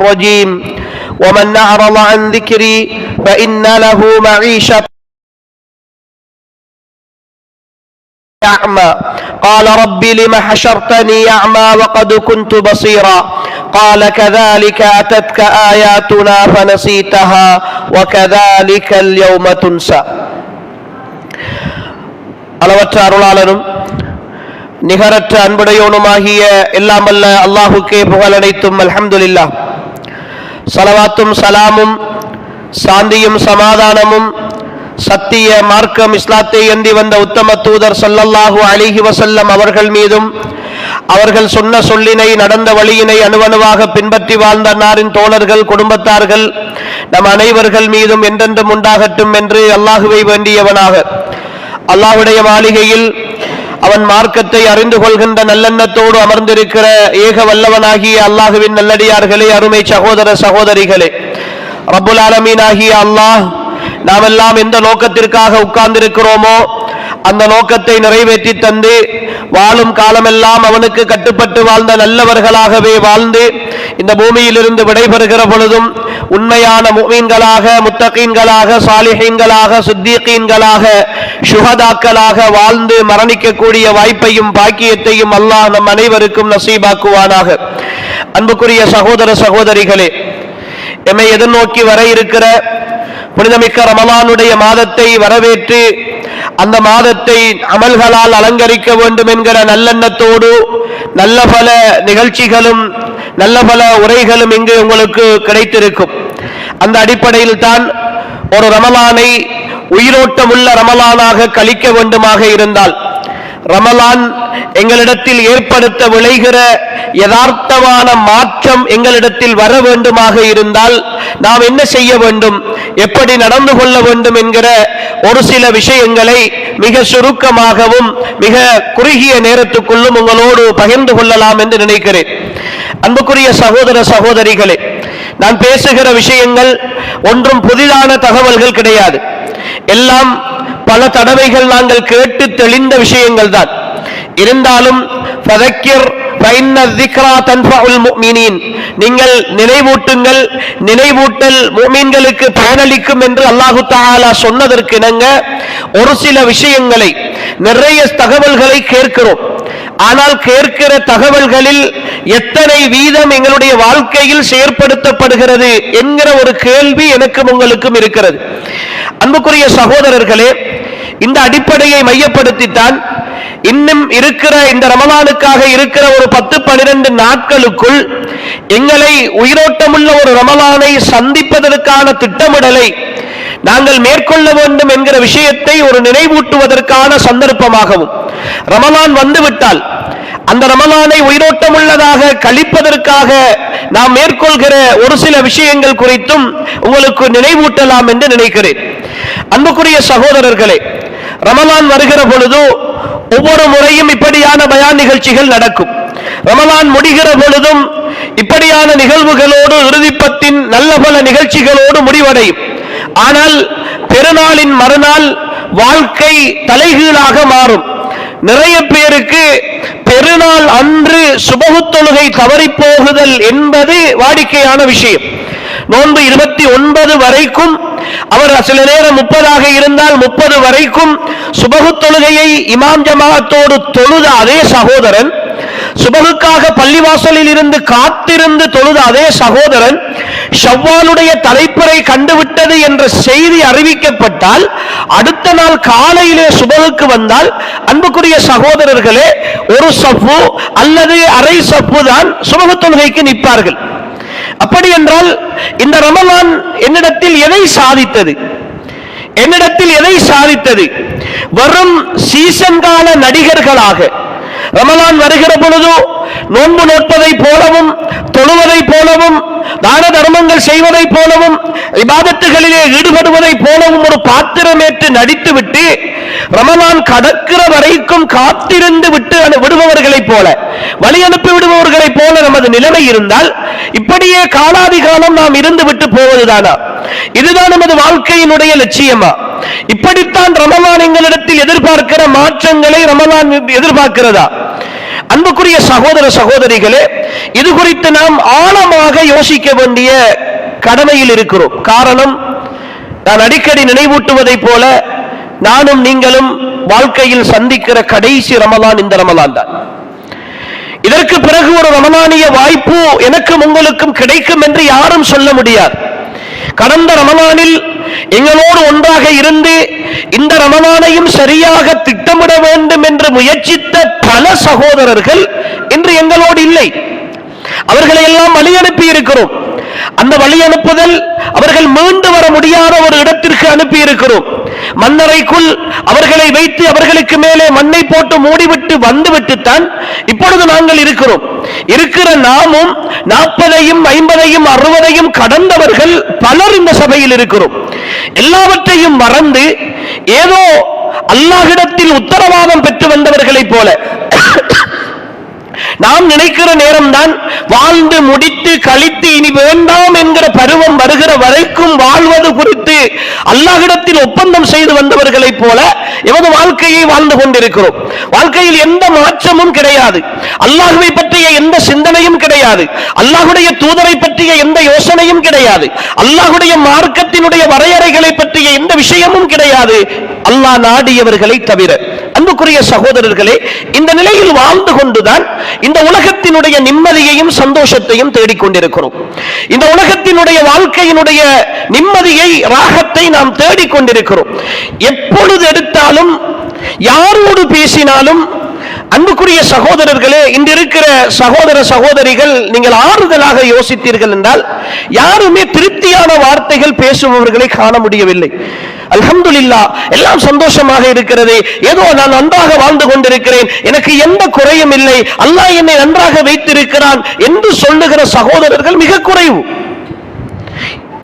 الرجيم ومن أعرض عن ذكري فإن له معيشة أعمى قال رب لم حشرتني أعمى وقد كنت بصيرا قال كذلك أتتك آياتنا فنسيتها وكذلك اليوم تنسى. அளவற்ற அருளாளனும் நிகரற்ற அன்புடையோனுமாகிய எல்லாம் வல்ல அல்லாஹுக்கே புகழ் அனைத்தும். அல்ஹம்துலில்லாஹ். ஸலவாத்தும் சலாமும் சாந்தியும் சமாதானமும் சத்திய மார்க்கம் இஸ்லாத்தை ஏந்தி வந்த உத்தம தூதர் ஸல்லல்லாஹு அலைஹி வஸல்லம் அவர்கள் மீதும், அவர்கள் சொன்ன சொல்லினை நடந்த வழியினை அணுவணுவாக பின்பற்றி வாழ்ந்த அன்னாரின் தோழர்கள் குடும்பத்தார்கள் நம் அனைவர்கள் மீதும் என்றென்றும் உண்டாகட்டும் என்று அல்லாஹுவை வேண்டியவனாக, அல்லாஹுடைய மாளிகையில் அவன் மார்க்கத்தை அறிந்து கொள்கின்ற நல்லெண்ணத்தோடு அமர்ந்திருக்கிற ஏக வல்லவனாகிய அல்லாஹுவின் நல்லடியார்களே, அருமை சகோதர சகோதரிகளே, ரப்புல் ஆலமீன் ஆகிய அல்லாஹ் நாமெல்லாம் எந்த நோக்கத்திற்காக உட்கார்ந்திருக்கிறோமோ அந்த நோக்கத்தை நிறைவேற்றி தந்து வாழும் காலமெல்லாம் அவனுக்கு கட்டுப்பட்டு வாழ்ந்த நல்லவர்களாகவே வாழ்ந்து இந்த பூமியிலிருந்து விடைபெறுகிற பொழுதும் உண்மையான முஃமின்களாக, முத்தகீன்களாக, சாலிஹீன்களாக, சித்தீகீன்களாக, ஷுஹதாக்களாக வாழ்ந்து மரணிக்கக்கூடிய வாய்ப்பையும் பாக்கியத்தையும் அல்லாஹ் நம் அனைவருக்கும் நசீபாக்குவானாக. அன்புக்குரிய சகோதர சகோதரிகளே, எம்மை எதிர்நோக்கி வர இருக்கிற புனிதமிக்க ரமலானுடைய மாதத்தை வரவேற்று அந்த மாதத்தை அமல்களால் அலங்கரிக்க வேண்டும் என்கிற நல்லெண்ணத்தோடு நல்ல பல நிகழ்ச்சிகளும் நல்ல பல உரைகளும் இங்கு உங்களுக்கு கிடைத்திருக்கும். அந்த அடிப்படையில் தான் ஒரு ரமலானை உயிரோட்டமுள்ள ரமலானாக கழிக்க வேண்டுமாக இருந்தால், ரமலான் எங்களிடத்தில் ஏற்படுத்த விளைகிற யதார்த்தமான மாற்றம் எங்களிடத்தில் வர வேண்டுமாக இருந்தால் நாம் என்ன செய்ய வேண்டும், எப்படி நடந்து கொள்ள வேண்டும் என்கிற ஒரு சில விஷயங்களை மிக சுருக்கமாகவும் மிக குறுகிய நேரத்துக்குள்ளும் உங்களோடு பகிர்ந்து கொள்ளலாம் என்று நினைக்கிறேன். அன்புக்குரிய சகோதர சகோதரிகளே, நான் பேசுகிற விஷயங்கள் ஒன்றும் புதிதான தகவல்கள் கிடையாது. எல்லாம் பல தடவைகள் நாங்கள் கேட்டு தெளிந்த விஷயங்கள் தான். இருந்தாலும் நீங்கள் நினைவூட்டுங்கள், நினைவூட்டல் முஃமின்களுக்கு பயனளிக்கும் என்று அல்லாஹு தஆலா சொன்னதற்கு இணங்க ஒரு சில விஷயங்களை, நிறைய தகவல்களை கேட்கிறோம். ஆனால் கேட்கிற தகவல்களில் எத்தனை வீதம் எங்களுடைய வாழ்க்கையில் செயற்படுத்தப்படுகிறது என்கிற ஒரு கேள்வி எனக்கும் உங்களுக்கும் இருக்கிறது. அன்புக்குரிய சகோதரர்களே, இந்த அடிப்படையை மையப்படுத்தித்தான் இன்னும் இருக்கிற இந்த ரமலானுக்காக இருக்கிற ஒரு 10-12 நாட்களுக்குள் எங்களை உயிரோட்டமுள்ள ஒரு ரமலானை சந்திப்பதற்கான திட்டமிடலை நாங்கள் மேற்கொள்ள வேண்டும் என்கிற விஷயத்தை ஒரு நினைவூட்டுவதற்கான சந்தர்ப்பமாகவும், ரமலான் வந்துவிட்டால் அந்த ரமலானை உயிரோட்டமுள்ளதாக கழிப்பதற்காக நாம் மேற்கொள்கிற ஒரு சில விஷயங்கள் குறித்தும் உங்களுக்கு நினைவூட்டலாம் என்று நினைக்கிறேன். அன்புக்குரிய சகோதரர்களே, ரமலான் வருகிற பொழுது ஒவ்வொரு முறையும் இப்படியான பயான் நிகழ்ச்சிகள் நடக்கும். ரமலான் முடிகிற பொழுதும் இப்படியான நிகழ்வுகளோடு இறுதிப்பத்தின் நல்ல பல நிகழ்ச்சிகளோடு முடிவடையும். ஆனால் பெருநாளின் மறுநாள் வாழ்க்கை தலைகீழாக மாறும். நிறைய பேருக்கு பெருநாள் அன்று சுபஹு தொழுகை தவறி போகுதல் என்பது வாடிக்கையான விஷயம். நோன்பு 29 வரைக்கும் அவர் சில நேரம் 30ஆக இருந்தால் 30 வரைக்கும் சுபஹு தொழுகையை இமாம் ஜமாஅத்தோடு தொழுத அதே சகோதரன், சுபஹுக்காக பள்ளிவாசலில் இருந்து காத்திருந்து தொழுத அதே சகோதரன், ஷவ்வாலுடைய தலைப்பறை கண்டுவிட்டது என்ற செய்தி அறிவிக்கப்பட்டால் அடுத்த நாள் காலையிலே சுபஹுக்கு வந்தால், அன்புக்குரிய சகோதரர்களே, ஒரு சஃப்பு அல்லது அரை சஃப்பு தான் சுபஹு தொழுகைக்கு நிற்பார்கள். அப்படி என்றால் இந்த ரமலான் என்னிடத்தில் எதை சாதித்தது? என்னிடத்தில் எதை சாதித்தது? வரும் சீசன் கால நடிகர்களாக ரமலான் வருகிற பொழுது நோன்பு நோட்பதை போலவும், தொழுவதை போலவும், தான தர்மங்கள் செய்வதை போலவும், இபாதத்துகளிலே ஈடுபடுவதை போலவும் ஒரு பாத்திரமேற்று நடித்துவிட்டு ரமலான் கடக்கிற வரைக்கும் காத்திருந்து விட்டு விடுபவர்களைப் போல, வழி அனுப்பி விடுபவர்களைப் போல நமது நிலைமை இருந்தால் இப்படியே காலாதிகாலம் நாம் இருந்து விட்டு போவதுதானா? இதுதான் நமது வாழ்க்கையினுடைய லட்சியமா? இப்படித்தான் ரமலான் எங்களிடத்தில் எதிர்பார்க்கிற மாற்றங்களை ரமலான் எதிர்பார்க்கிறதா? அன்புக்குரிய சகோதர சகோதரிகளே, இது குறித்து நாம் ஆழமாக யோசிக்க வேண்டிய கடமையில் இருக்கிறோம். காரணம், நான் அடிக்கடி நினைவூட்டுவதை போல நானும் நீங்களும் வாழ்க்கையில் சந்திக்கிற கடைசி ரமலான் இந்த ரமலான் தான். இதற்கு பிறகு ஒரு ரமலானிய வாய்ப்பு எனக்கும் உங்களுக்கும் கிடைக்கும் என்று யாரும் சொல்ல முடியாது. கடந்த ரமலானில் எங்களோடு ஒன்றாக இருந்து இந்த ரமலானையும் சரியாக திட்டமிட வேண்டும் என்று முயற்சித்த பல சகோதரர்கள் இன்று எங்களோடு இல்லை. அவர்களை எல்லாம் வழி அனுப்பி இருக்கிறோம். அந்த வழி அனுப்புதல் அவர்கள் மீண்டு வர முடியாத ஒரு இடத்திற்கு அனுப்பி இருக்கிறோம். மண்ணறைக்குள் அவர்களை வைத்து அவர்களுக்கு மேலே மண்ணை போட்டு மூடிவிட்டு வந்துவிட்டுத்தான் இப்பொழுது நாங்கள் இருக்கிறோம். இருக்கிற நாமும் 40ஐயும் 50ஐயும் 60ஐயும் கடந்தவர்கள் பலர் இந்த சபையில் இருக்கிறோம். எல்லாவற்றையும் மறந்து ஏதோ அல்லாஹ்விடத்தில் உத்தரவாதம் பெற்று வந்தவர்களைப் போல நாம் நினைக்கிற நேரம்தான் வாழ்ந்து முடித்து கழித்து இனி வேண்டாம் என்கிற பருவம் வருகிற வரைக்கும் வாழ்வது குறித்து அல்லாஹ்விடத்தில் ஒப்பந்தம் செய்து வந்தவர்களைப் போல எமது வாழ்க்கையை வாழ்ந்து கொண்டிருக்கிறோம். வாழ்க்கையில் எந்த மாற்றமும் கிடையாது. அல்லாஹ்வை பற்றிய எந்த சிந்தனையும் கிடையாது. அல்லாஹ்வுடைய தூதரை பற்றிய எந்த யோசனையும் கிடையாது. அல்லாஹ்வுடைய மார்க்கத்தினுடைய வரையறைகளை பற்றிய எந்த விஷயமும் கிடையாது, அல்லாஹ் நாடியவர்களை தவிர. அன்புக்குரிய சகோதரர்களே, இந்த நிலையில் வாழ்ந்து கொண்டுதான் இந்த உலகத்தினுடைய நிம்மதியையும் சந்தோஷத்தையும் தேடிக்கொண்டிருக்கிறோம். இந்த உலகத்தினுடைய வாழ்க்கையினுடைய நிம்மதியை, ராகத்தை நாம் தேடிக்கொண்டிருக்கிறோம். எப்பொழுது எடுத்தாலும் யாரோடு பேசினாலும், அன்புக்குரிய சகோதரர்களே, இன்று இருக்கிற சகோதர சகோதரிகள் நீங்கள் ஆறுதலாக யோசித்தீர்கள் என்றால் யாருமே திருப்தியான வார்த்தைகள் பேசுபவர்களை காண முடியவில்லை. அல்ஹம்துலில்லாஹ், எல்லாம் சந்தோஷமாக இருக்கிறது, ஏதோ நான் நன்றாக வாழ்ந்து கொண்டிருக்கிறேன், எனக்கு எந்த குறையும் இல்லை, அல்லாஹ் என்னை நன்றாக வைத்திருக்கிறான் என்று சொல்லுகிற சகோதரர்கள் மிக குறைவு.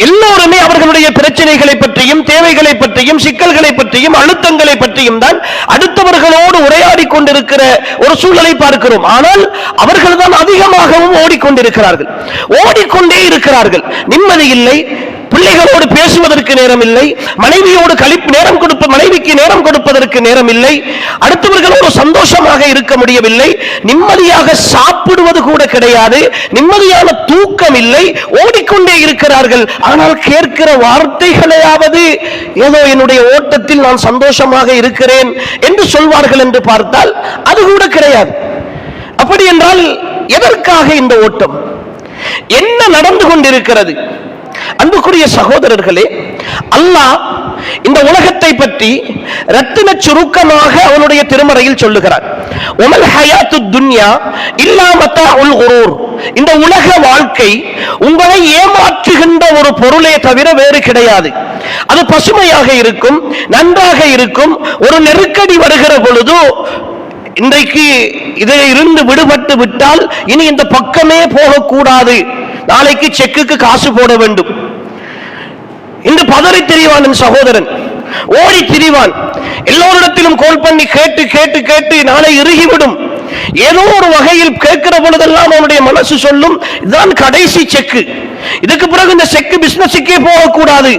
எல்லோருமே அவர்களுடைய பிரச்சனைகளை பற்றியும் தேவைகளை பற்றியும் சிக்கல்களை பற்றியும் அழுத்தங்களை பற்றியும் தான் அடுத்தவர்களோடு உரையாடி கொண்டிருக்கிற ஒரு சூழலை பார்க்கிறோம். ஆனால் அவர்கள் தான் அதிகமாகவும் ஓடிக்கொண்டிருக்கிறார்கள், ஓடிக்கொண்டே இருக்கிறார்கள். நிம்மதி இல்லை, பிள்ளைகளோடு பேசுவதற்கு நேரம் இல்லை, மனைவியோடு நேரம் மனைவிக்கு நேரம் கொடுப்பதற்கு நேரம் இல்லை, அடுத்தவர்களோடு சந்தோஷமாக இருக்க முடியவில்லை, நிம்மதியாக சாப்பிடுவது கூட கிடையாது, நிம்மதியான தூக்கம் இல்லை, ஓடிக்கொண்டே இருக்கிறார்கள். ஆனால் கேட்கிற வார்த்தைகளையாவது ஏதோ என்னுடைய ஓட்டத்தில் நான் சந்தோஷமாக இருக்கிறேன் என்று சொல்வார்கள் என்று பார்த்தால் அது கூட கிடையாது. அப்படி என்றால் எதற்காக இந்த ஓட்டம்? என்ன நடந்து கொண்டிருக்கிறது? அன்புக்குரிய சகோதரர்களே, அல்லாஹ் இந்த உலகத்தை பற்றி ரத்தின சுருக்கமாக அவனுடைய திருமறையில் சொல்லுகிறார். உமல் ஹயாத்துத் துன்யா இல்லா மத்தாஉல் குரூர். இந்த உலக வாழ்க்கை உங்களை ஏமாற்றுகின்ற ஒரு பொருளே தவிர வேறு கிடையாது. அது பசுமையாக இருக்கும், நன்றாக இருக்கும். ஒரு நெருக்கடி வருகிற பொழுது, இன்றைக்கு இதில் இருந்து விடுபட்டு விட்டால் இனி இந்த பக்கமே போகக்கூடாது, நாளைக்கு செக்குக்கு காசு போட வேண்டும் என்று பதறி திரிவான் என் சகோதரன், ஓடி திரிவான். எல்லோரிடத்திலும் கோல் பண்ணி கேட்டு கேட்டு கேட்டு நாளை இறுகிவிடும். ஏதோ ஒரு வகையில் கேட்கிற பொழுதெல்லாம் அவனுடைய மனசு சொல்லும், இதுதான் கடைசி செக்கு, இதுக்கு பிறகு இந்த செக்கு பிசினஸுக்கே போகக்கூடாது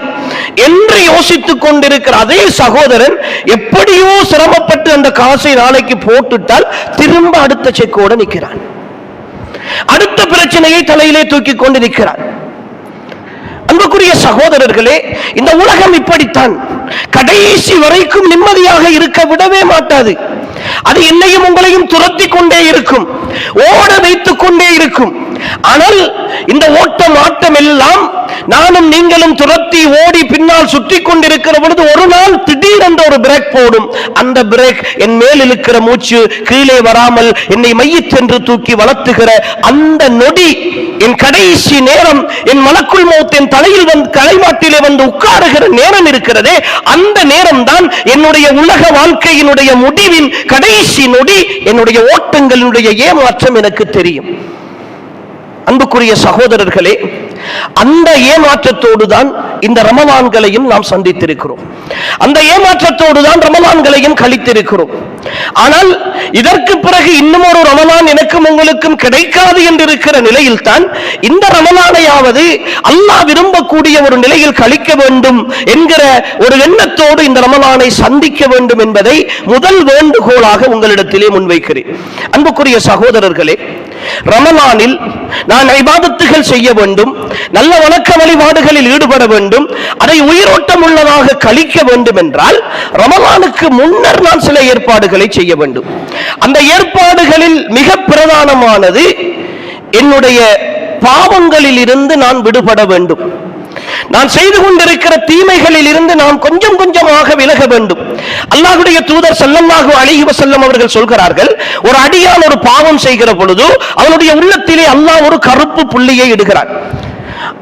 என்று யோசித்துக் கொண்டிருக்கிற அதே சகோதரன் எப்படியோ சிரமப்பட்டு அந்த காசை நாளைக்கு போட்டுட்டால் திரும்ப அடுத்த செக்கோட நிற்கிறான், அடுத்த பிரச்சனையை தலையிலே தூக்கி கொண்டு நிற்கிறான். அன்புக்குரிய சகோதரர்களே, இந்த உலகம் இப்படித்தான், கடைசி வரைக்கும் நிம்மதியாக இருக்க விடவே மாட்டாது. அது என்னையும் உங்களையும் துரத்தி கொண்டே இருக்கும், ஓட வைத்துக் கொண்டே இருக்கும். ஆனால் இந்த ஓட்டம் ஆட்டம் எல்லாம் நானும் நீங்களும் துரத்தி ஓடி பின்னால் சுற்றி கொண்டிருக்கிற பொழுது ஒரு நாள் திடீரென்று ஒரு பிரேக் போடும். அந்த பிரேக் என் மேல் இருக்கிற மூச்சு கீழே வராமல் என்னை மையத்தென்று தூக்கி வளர்த்துகிற அந்த நொடி, என் கடைசி நேரம், என் மலக்குள் மௌத் என் தலையில் வந்து தலைமாட்டிலே வந்து உட்காருகிற நேரம் இருக்கிறதே, அந்த நேரம் தான் என்னுடைய உலக வாழ்க்கையினுடைய முடிவின் கடைசி நொடி. என்னுடைய ஓட்டங்களினுடைய ஏமாற்றம் எனக்கு தெரியும். அன்புக்குரிய சகோதரர்களே, அந்த ஏமாற்றத்தோடு தான் இந்த ரமலான்களையும் நாம் சந்தித்திருக்கிறோம், அந்த ஏமாற்றத்தோடு தான் ரமலான்களையும் கழித்திருக்கிறோம். ஆனால் இதற்கு பிறகு இன்னும் ஒரு ரமலான் எனக்கும் உங்களுக்கும் கிடைக்காது என்று இருக்கிற நிலையில் தான் இந்த ரமலானையாவது அல்லாஹ் விரும்பக்கூடிய ஒரு நிலையில் கழிக்க வேண்டும் என்கிற ஒரு எண்ணத்தோடு இந்த ரமலானை சந்திக்க வேண்டும் என்பதை முதல் வேண்டுகோளாக உங்களிடத்திலே முன்வைக்கிறேன். அன்புக்குரிய சகோதரர்களே, ரமலானில் நான் இபாதத்துகள் செய்ய வேண்டும், நல்ல வணக்க வழிபாடுகளில் ஈடுபட வேண்டும், அதை உயிரோட்டம் உள்ளதாக கழிக்க வேண்டும் என்றால் ரமலானுக்கு முன்னர் நான் சில ஏற்பாடுகளை செய்ய வேண்டும். அந்த ஏற்பாடுகளில் மிக பிரதானமானது என்னுடைய பாவங்களில் இருந்து நான் விடுபட வேண்டும். நான் செய்து கொண்டிருக்கிற தீமைகளில் இருந்து நான் கொஞ்சம் கொஞ்சமாக விலக வேண்டும். அல்லாஹ்வுடைய தூதர் ஸல்லல்லாஹு அலைஹி வஸல்லம் அவர்கள் சொல்கிறார்கள், ஒரு அடியான் ஒரு பாவம் செய்கிற பொழுது அவனுடைய உள்ளத்திலே அல்லாஹ் ஒரு கருப்பு புள்ளியை இடுகிறான்.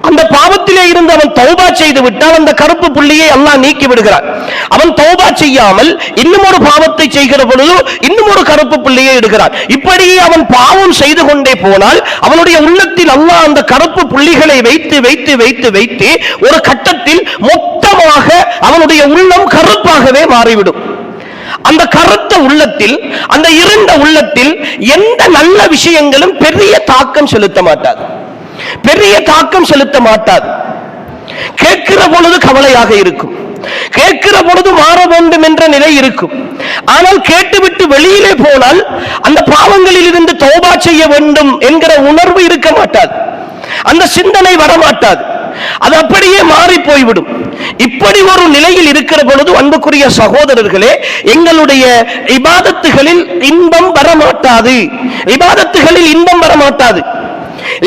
அந்த பாவத்திலே இருந்து அவன் தௌபா செய்து விட்டால் அந்த கருப்பு புள்ளியை அல்லாஹ் நீக்கி விடுகிறான். அவன் தௌபா செய்யாமல் இன்னும் ஒரு பாவத்தை செய்கிற பொழுது இன்னும் ஒரு கருப்பு புள்ளியை இடுகிறான். இப்படியே அவன் பாவம் செய்து கொண்டே போனால் அவனுடைய உள்ளத்தில் அல்லாஹ் அந்த கருப்பு புள்ளிகளை வைத்து வைத்து வைத்து வைத்து ஒரு கட்டத்தில் மொத்தமாக அவனுடைய உள்ளம் கருப்பாகவே மாறிவிடும். அந்த கருத்த உள்ளத்தில், அந்த இருண்ட உள்ளத்தில் எந்த நல்ல விஷயங்களும் பெரிய தாக்கம் செலுத்த மாட்டாது, பெரிய தாக்கம் செலுத்த மாட்டாது. கேட்கிற பொழுது கவலையாக இருக்கும், கேட்கிற பொழுது மாற வேண்டும் என்ற நிலை இருக்கும். ஆனால் கேட்டுவிட்டு வெளியிலே போனால் அந்த பாவங்களில் இருந்து தௌபா செய்ய வேண்டும் என்கிற உணர்வு இருக்க மாட்டாது, அந்த சிந்தனை வரமாட்டாது, அது அப்படியே மாறி போய்விடும். இப்படி ஒரு நிலையில் இருக்கிற பொழுது அன்புக்குரிய சகோதரர்களே, எங்களுடைய இபாதத்துகளில் இன்பம் வரமாட்டாது, இபாதத்துகளில் இன்பம் வரமாட்டாது.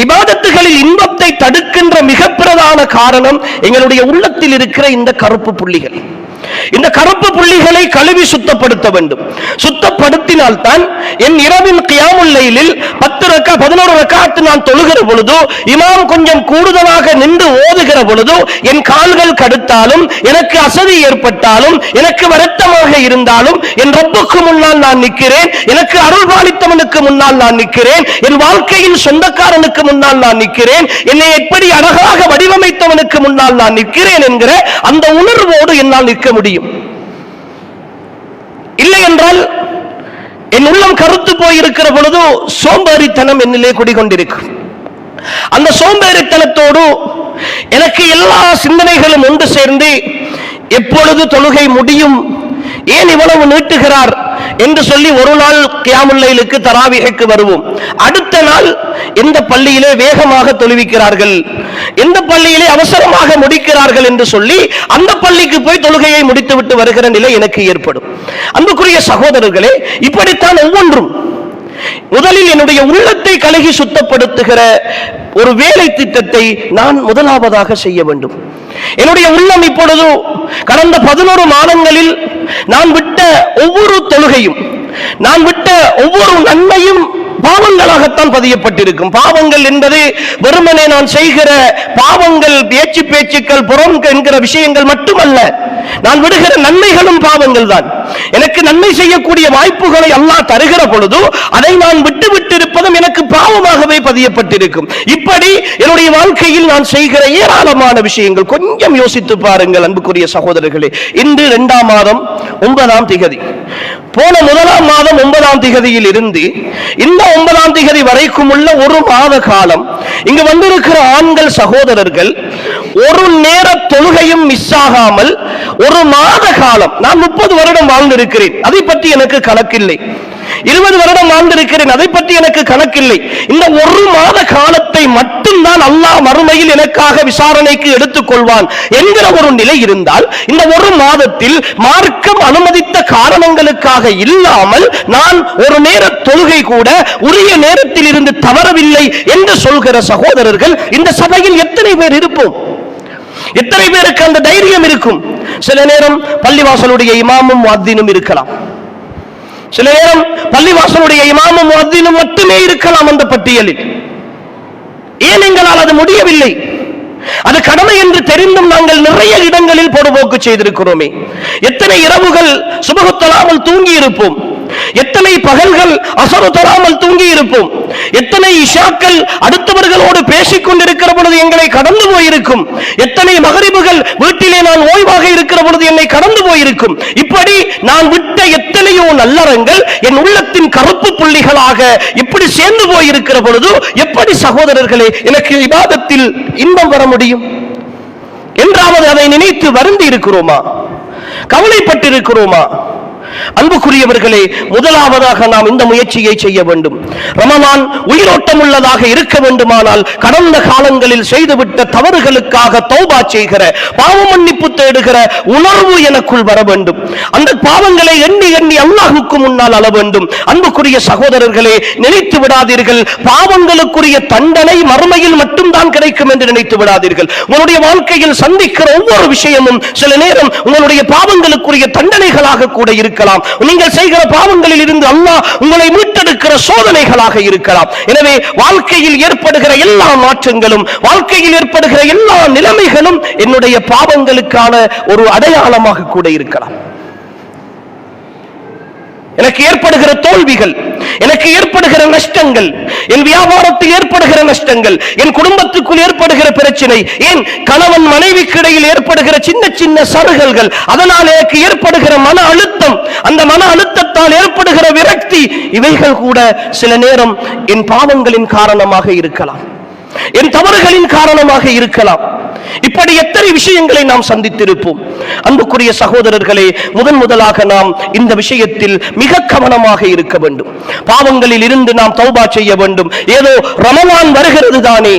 இபாதத்துகளில் இன்பத்தை தடுக்கின்ற மிக பிரதான காரணம் எங்களுடைய உள்ளத்தில் இருக்கிற இந்த கருப்பு புள்ளிகள். இந்த கருப்பு புள்ளிகளை கழுவி சுத்தப்படுத்த வேண்டும். சுத்தப்படுத்தினால்தான் என் இரவின் கியாமுல் லைலில் 11 ரக்காத் நான் தொழுகிற பொழுது, இமாம் கொஞ்சம் கூடுதலாக நின்று ஓதுகிற பொழுது என் கால்கள் கடுத்தாலும், எனக்கு அசதி ஏற்பட்டாலும், எனக்கு வருத்தமாக இருந்தாலும் என் ரப்புக்கு முன்னால் நான் நிற்கிறேன், எனக்கு அருள் பாலித்தவனுக்கு முன்னால் நான் நிற்கிறேன், என் வாழ்க்கையின் சொந்தக்காரனுக்கு முன்னால் நான் நிற்கிறேன், என்னை எப்படி அழகாக வடிவமைத்தவனுக்கு முன்னால் நான் நிற்கிறேன் என்கிற அந்த உணர்வோடு என்னால் நிற்க முடியும். இல்லை என்றால் என் உள்ளம் கருத்து போயிருக்கிற பொழுது சோம்பேறித்தனம் என்னிலே குடிகொண்டிருக்கும். அந்த சோம்பேறித்தனத்தோடு எனக்கு எல்லா சிந்தனைகளும் ஒன்று சேர்ந்து எப்பொழுது தொழுகை முடியும், ஏன் இவ்வளவு நீட்டுகிறார் என்று சொல்லி ஒரு நாள் கியாமுல் லைலுக்கு தராவீஹுக்கு வருவோம். அடுத்த நாள் எந்த பள்ளியிலே வேகமாக தொழுவிக்கிறார்கள், எந்த பள்ளியிலே அவசரமாக முடிக்கிறார்கள் என்று சொல்லி அந்த பள்ளிக்கு போய் தொழுகையை முடித்துவிட்டு வருகிற நிலை எனக்கு ஏற்படும். அன்புக்குரிய சகோதரர்களே, இப்படித்தான் ஒவ்வொன்றும். முதலில் என்னுடைய உள்ளத்தை கழுகி சுத்தப்படுத்துகிற ஒரு வேலை திட்டத்தை நான் முதலாவதாக செய்ய வேண்டும். என்னுடைய உள்ளம் இப்பொழுது கடந்த 11 மாதங்களில் நான் விட்ட ஒவ்வொரு தொழுகையும், நான் விட்ட ஒவ்வொரு நன்மையும் பாவங்களாகத்தான் பதியப்பட்டிருக்கும். பாவங்கள் என்பது வெறுமனே நான் செய்கிற பாவங்கள், பேச்சுக்கள், புறம் என்கிற விஷயங்கள் மட்டுமல்ல, நான் விடுகிற நன்மைகளும் பாவங்கள் தான். எனக்கு நன்மை செய்யக்கூடிய வாய்ப்புகளை அல்லாஹ் தருகிற பொழுது அதை நான் விட்டு இருப்பதும் எனக்கு பாவமாகவே பதியப்பட்டிருக்கும். இப்படி என்னுடைய வாழ்க்கையில் நான் செய்கிற ஏராளமான விஷயங்கள் கொஞ்சம் யோசித்து பாருங்கள் அன்புக்குரிய சகோதரர்களே. இன்று 2ஆம் மாதம் 9ஆம் திகதி, போன 1ஆம் மாதம் 9ஆம் திகதியில் இருந்து இந்த 9ஆம் திகதி வரைக்கும் உள்ள ஒரு மாத காலம் இங்கு வந்திருக்கிற ஆண்கள் சகோதரர்கள் ஒரு நேர தொழுகையும் மிஸ் ஆகாமல் ஒரு மாத காலம், நான் 30 வருடம் வாழ்ந்திருக்கிறேன், அதை பற்றி எனக்கு கணக்கில்லை. 20 வருடம் வாழ்ந்திருக்கிறேன், அதை பற்றி எனக்கு கணக்கில்லை. இந்த ஒரு மாத காலத்தை மட்டும்தான் அல்லாஹ் மறுமையில் எனக்காக விசாரணைக்கு எடுத்துக் கொள்வான் என்கிற ஒரு நிலை இருந்தால், இந்த ஒரு மாதத்தில் மார்க்கம் அனுமதித்த காரணங்களுக்காக இல்லாமல் நான் ஒரு நேர தொழுகை கூட உரிய நேரத்தில் இருந்து தவறவில்லை என்று சொல்கிற சகோதரர்கள் இந்த சபையில் எத்தனை பேர் இருப்போம்? எத்தனை பேருக்கு அந்த தைரியம் இருக்கும்? சில நேரம் பள்ளிவாசலுடைய இமாமும் முஅத்தினும் இருக்கலாம், சில நேரம் பள்ளிவாசலுடைய இமாமும் முஅத்தினும் மட்டுமே இருக்கலாம் அந்த பட்டியலில். ஏன் எங்களால் அது முடியவில்லை? அது கடமை என்று தெரிந்தும் நாங்கள் நிறைய இடங்களில் பொடுபோக்கு செய்திருக்கிறோமே. எத்தனை இரவுகள் சுபஹு தொழாமல் தூங்கி இருப்போம், எத்தனை பகல்கள் அசரு தொழாமல் தூங்கி இருப்போம், எத்தனை இஷாக்கள் அடுத்தவர்களோடு பேசிக் கொண்டிருக்கிற பொழுது எங்களை கடந்து போயிருக்கும், எத்தனை மகரிபுகள் வீட்டிலே நான் ஓய்வாக இருக்கிற பொழுது என்னை கடந்து போயிருக்கும். இப்படி நான் விட்ட எத்தனையோ நல்லறங்கள் என் உள்ளத்தின் கருப்பு புள்ளிகளாக இப்படி சேர்ந்து போயிருக்கிற பொழுது எப்படி சகோதரர்களே எனக்கு இபாதத்தில் இன்பம் வர முடியும்? என்றாவது அதை நினைத்து வருந்தி இருக்கிறோமா? கவலைப்பட்டிருக்கிறோமா? அன்புக்குரியவர்களே, முதலாவதாக நாம் இந்த முயற்சியை செய்ய வேண்டும். ரமலான் உயிரோட்டம் உள்ளதாக இருக்க வேண்டுமானால் கடந்த காலங்களில் செய்துவிட்ட தவறுகளுக்காக தௌபா செய்கிற, பாவ மன்னிப்பு தேடுகிற உணர்வு எனக்குள் வர வேண்டும். அந்த பாவங்களை எண்ணி எண்ணி அல்லாஹ்வுக்கு முன்னால் அழ வேண்டும். அன்புக்குரிய சகோதரர்களே, நினைத்து விடாதீர்கள் பாவங்களுக்குரிய தண்டனை மறுமையில் மட்டும்தான் கிடைக்கும் என்று நினைத்து விடாதீர்கள். உங்களுடைய வாழ்க்கையில் சந்திக்கிற ஒவ்வொரு விஷயமும் சில நேரம் உங்களுடைய பாவங்களுக்குரிய தண்டனைகளாக கூட இருக்கலாம். நீங்கள் செய்கிற பாவங்களில் இருந்து அல்லாஹ் உங்களை மீட்டெடுக்கிற சோதனைகளாக இருக்கலாம். எனவே வாழ்க்கையில் ஏற்படுகிற எல்லா மாற்றங்களும், வாழ்க்கையில் ஏற்படுகிற எல்லா நிலைமைகளும் என்னுடைய பாவங்களுக்கான ஒரு அடையாளமாக கூட இருக்கலாம். எனக்கு ஏற்படுகிற தோல்விகள், எனக்கு ஏற்படுகிற நஷ்டங்கள், என் வியாபாரத்தில் ஏற்படுகிற நஷ்டங்கள், என் குடும்பத்துக்குள் ஏற்படுகிற பிரச்சனை, ஏன் கணவன் மனைவிக்கு இடையில் ஏற்படுகிற சின்ன சின்ன சறுகல்கள், அதனால் எனக்கு ஏற்படுகிற மன அழுத்தம், அந்த மன அழுத்தத்தால் ஏற்படுகிற விரக்தி, இவைகள் கூட சில நேரம் என் பாவங்களின் காரணமாக இருக்கலாம், என் தவறுகளின் காரணமாக இருக்கலாம். இப்படி எத்தனை விஷயங்களை நாம் சந்தித்திருப்போம். அன்புக்குரிய சகோதரர்களே, முதலாக நாம் இந்த விஷயத்தில் மிக கவனமாக இருக்க வேண்டும். பாவங்களில் இருந்து நாம் தௌபா செய்ய வேண்டும். ஏதோ ரமலான் வருகிறது தானே,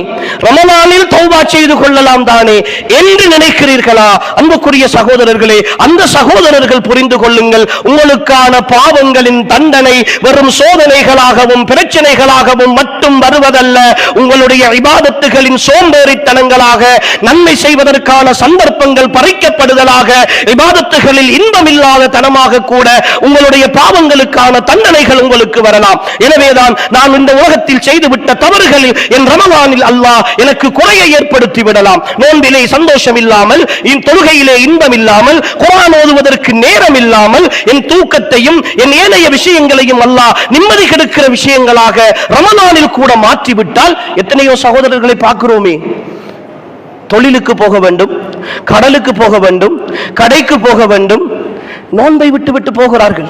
ரமலானில் தௌபா செய்து கொள்ளலாம் தானே என்று நினைக்கிறீர்களா? அன்புக்குரிய சகோதரர்களே, அந்த சகோதரர்கள் புரிந்து கொள்ளுங்கள், உங்களுக்கான பாவங்களின் தண்டனை வெறும் சோதனைகளாகவும் பிரச்சனைகளாகவும் மட்டும் வருவதல்ல. உங்களுடைய இபாதத்துகளின் சோம்பேறித்தனங்களாக, நன்மை செய்வதற்கான சந்தர்ப்பங்கள் பறிக்கப்படுதலாக, இபாதத்துகளில் இன்பமில்லாத தனமாக கூட உங்களுடைய பாவங்களுக்கான தண்டனைகள் உங்களுக்கு வரலாம். எனவேதான் நான் இந்த உலகத்தில் செய்துவிட்ட தவறுகளில் என் ரமலானில் அல்லாஹ் எனக்கு குறையை ஏற்படுத்தி விடலாம். நோன்பிலே சந்தோஷம் இல்லாமல், என் தொழுகையிலே இன்பம் இல்லாமல், குர்ஆன் ஓதுவதற்கு நேரம் இல்லாமல், என் தூக்கத்தையும் என் ஏனைய விஷயங்களையும் அல்லாஹ் நிம்மதி கெடுக்கிற விஷயங்களாக ரமலானில் கூட மாற்றிவிட்டால் எத்தனையோ சகோதரர்களை பார்க்கிறோமே. தொழிலுக்கு போக வேண்டும், கடலுக்கு போக வேண்டும், கடைக்கு போக வேண்டும், நோன்பை விட்டு விட்டு போகிறார்கள்,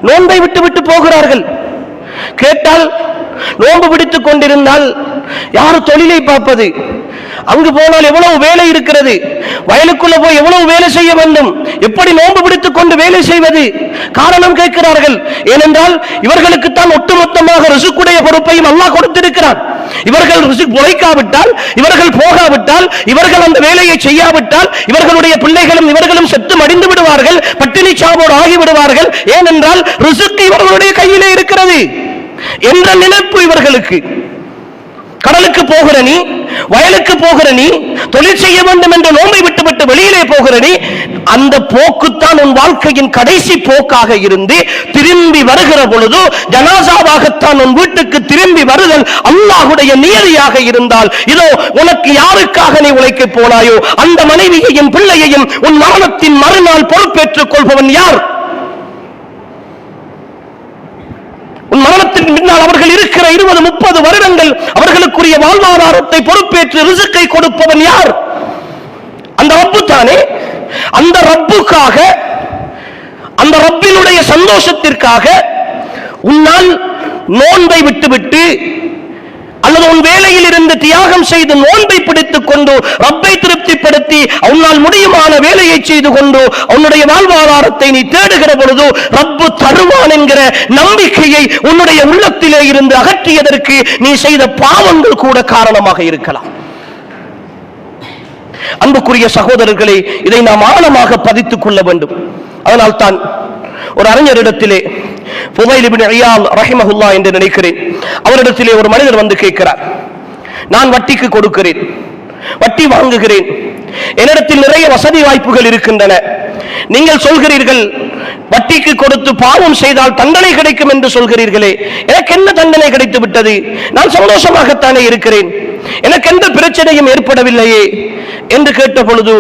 நோன்பை விட்டு விட்டு போகிறார்கள். கேட்டால் நோன்பு பிடித்துக் கொண்டிருந்தால் யாரு தொழிலை பார்ப்பது? அங்கு போனால் எவ்வளவு வேலை இருக்கிறது, வயலுக்குள்ள போய் எவ்வளவு வேலை செய்ய வேண்டும், எப்படி நோன்பு பிடித்துக் கொண்டு வேலை செய்வது? காரணம் கேட்கிறார்கள். ஏனென்றால் இவர்களுக்கு தான் ஒட்டுமொத்தமாக ரிசுக்குடைய பொறுப்பையும் அல்லாஹ் கொடுத்திருக்கிறான். இவர்கள் ரிசுக் உழைக்காவிட்டால், இவர்கள் போகாவிட்டால், இவர்கள் அந்த வேலையை செய்யாவிட்டால் இவர்களுடைய பிள்ளைகளும் இவர்களும் செத்து மடிந்து விடுவார்கள், பட்டினி சாவோடு ஆகிவிடுவார்கள். ஏனென்றால் ரிசுக் இவர்களுடைய கையிலே இருக்கிறது என்ற நினைப்பு இவர்களுக்கு. கடலுக்கு போகிற நீ, வயலுக்கு போகிற நீ, தொழில் செய்ய வேண்டும் என்று நோன்பை விட்டுவிட்டு வெளியிலே போகிற நீ, அந்த போக்குத்தான் உன் வாழ்க்கையின் கடைசி போக்காக இருந்து திரும்பி வருகிற பொழுது ஜனாசாவாகத்தான் உன் வீட்டுக்கு திரும்பி வருதல் அல்லாஹ்வுடைய நியதியாக இருந்தால், இதோ உனக்கு யாருக்காக நீ உழைக்க போனாயோ அந்த மனைவியையும் பிள்ளையையும் உன் மரணத்தின் மறுநாள் பொறுப்பேற்றுக் கொள்பவன் யார்? உன் மரணத்தின் பின்னால் அவர்கள் இருக்கிற 20-30 வருடங்கள் அவர்களுக்குரிய வாழ்வாதாரத்தை பொறுப்பேற்று ரிசுக்கை கொடுப்பவன் யார்? அந்த ரப்பு தானே. அந்த ரப்புக்காக, அந்த ரப்பினுடைய சந்தோஷத்திற்காக உன்னால் நோன்பை விட்டுவிட்டு அல்லது உன் வேலையில் இருந்து தியாகம் செய்து நோன்பை பிடித்துக் கொண்டு ரப்பை திருப்திப்படுத்தி உன்னால் முடியுமான வேலையை செய்து கொண்டு உன்னுடைய வாழ்வாதாரத்தை நீ தேடுகிற பொழுது ரப்பு தருவான் என்கிற நம்பிக்கையை உன்னுடைய உள்ளத்திலே இருந்து அகற்றியதற்கு நீ செய்த பாவங்கள் கூட காரணமாக இருக்கலாம். அன்புக்குரிய சகோதரர்களே, இதை நாம் ஆழமாக பதித்துக் கொள்ள வேண்டும். அதனால் தான் ஒரு அறிஞரிடத்திலே, ஃபுதைல் இப்னு இயால் ரஹிமஹுல்லாஹ் என்று நினைக்கிறேன், அவரிடத்திலே ஒரு மனிதர் வந்து கேட்கிறார், நான் வட்டிக்கு கொடுக்கிறேன், வட்டி வாங்குகிறேன், என்னிடத்தில் நிறைய வசதி வாய்ப்புகள் இருக்கின்றன, நீங்கள் சொல்கிறீர்கள் வட்டிக்கு கொடுத்து பாவம் செய்தால் தண்டனை கிடைக்கும் என்று சொல்கிறீர்களே, எனக்கு என்ன தண்டனை கிடைத்து விட்டது? நான் சந்தோஷமாகத்தானே இருக்கிறேன், எனக்கு எந்த பிரச்சனையும் ஏற்படவில்லையே என்று கேட்ட பொழுது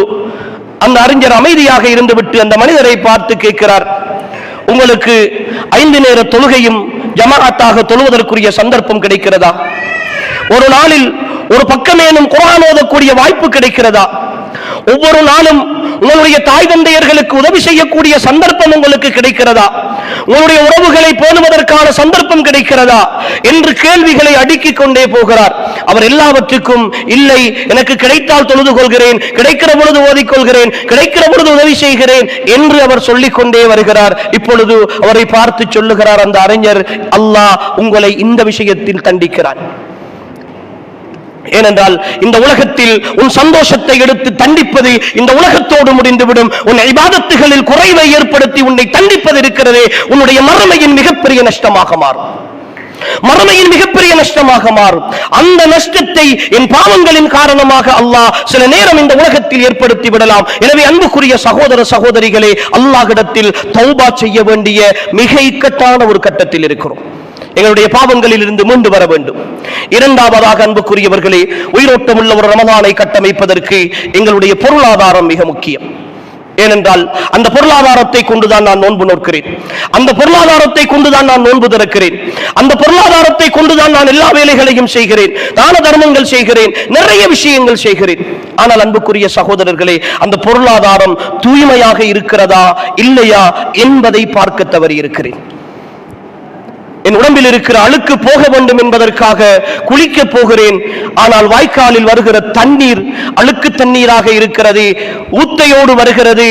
அந்த அறிஞர் அமைதியாக இருந்துவிட்டு அந்த மனிதரை பார்த்து கேட்கிறார், உங்களுக்கு 5 நேர தொழுகையும் ஜமாஅத்தாக தொழுவதற்குரிய சந்தர்ப்பம் கிடைக்கிறதா? ஒரு நாளில் ஒரு பக்கமேனும் குர்ஆன் ஓதக்கூடிய வாய்ப்பு கிடைக்கிறதா? ஒவ்வொரு நாளும் உங்களுடைய தாய் தந்தையர்களுக்கு உதவி செய்யக்கூடிய சந்தர்ப்பம் உங்களுக்கு கிடைக்கிறதா? உங்களுடைய உறவுகளை பேணுவதற்கான சந்தர்ப்பம் கிடைக்கிறதா என்று கேள்விகளை அடுக்கிக் கொண்டே போகிறார். அவர் எல்லாவற்றுக்கும் இல்லை, எனக்கு கிடைத்தால் தொழுது கொள்கிறேன், கிடைக்கிற பொழுது ஓதிக்கொள்கிறேன், கிடைக்கிற பொழுது உதவி செய்கிறேன் என்று அவர் சொல்லிக் கொண்டே வருகிறார். இப்பொழுது அவரை பார்த்து சொல்லுகிறார் அந்த அறிஞர், அல்லாஹ் உங்களை இந்த விஷயத்தில் தண்டிக்கிறான். ஏனென்றால் இந்த உலகத்தில் உன் சந்தோஷத்தை எடுத்து தண்டிப்பது இந்த உலகத்தோடு முடிந்துவிடும். உன் இபாதத்துகளில் குறைவை ஏற்படுத்தி உன்னை தண்டிப்பது இருக்கிறதே, உன்னுடைய மறுமையின் மிகப்பெரிய நஷ்டமாக மாறும். மறுமையின் மிகப்பெரிய நஷ்டமாக மாறும். அந்த நஷ்டத்தை என் பாவங்களின் காரணமாக அல்லாஹ் சில நேரம் இந்த உலகத்தில் ஏற்படுத்தி விடலாம். எனவே அன்புக்குரிய சகோதர சகோதரிகளே, அல்லாஹ்விடத்தில் தௌபா செய்ய வேண்டிய மிக இக்கட்டான ஒரு கட்டத்தில் இருக்கிறோம். எங்களுடைய பாவங்களில் இருந்து மீண்டு வர வேண்டும். இரண்டாவதாக அன்புக்குரியவர்களே, உயிரோட்டம் உள்ள ஒரு ரமதானை கட்டமைப்பதற்கு எங்களுடைய பொருளாதாரம் மிக முக்கியம். ஏனென்றால் அந்த பொருளாதாரத்தை கொண்டுதான் நான் நோன்பு நோக்கிறேன், அந்த பொருளாதாரத்தை கொண்டுதான் நான் நோன்பு திறக்கிறேன், அந்த பொருளாதாரத்தை கொண்டுதான் நான் எல்லா வேலைகளையும் செய்கிறேன், தான தர்மங்கள் செய்கிறேன், நிறைய விஷயங்கள் செய்கிறேன். ஆனால் அன்புக்குரிய சகோதரர்களே, அந்த பொருளாதாரம் தூய்மையாக இருக்கிறதா இல்லையா என்பதை பார்க்க தவறி இருக்கிறேன். என் உடம்பில் இருக்கிற அழுக்கு போக வேண்டும் என்பதற்காக குளிக்க போகிறேன். ஆனால் வாய்க்காலில் வருகிற தண்ணீர் அழுக்கு தண்ணீராக இருக்கிறது, ஊத்தையோடு வருகிறது,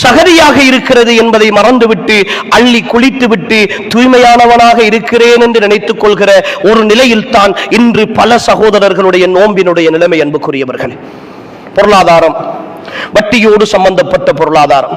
சகதியாக இருக்கிறது என்பதை மறந்துவிட்டு அள்ளி குளித்துவிட்டு தூய்மையானவனாக இருக்கிறேன் என்று நினைத்துக் கொள்கிற ஒரு நிலையில் தான் இன்று பல சகோதரர்களுடைய நோம்பினுடைய நிலைமை. அன்புக்குரியவர்களே, பொருளாதாரம் வட்டியோடு சம்பந்தப்பட்ட பொருளாதாரம்,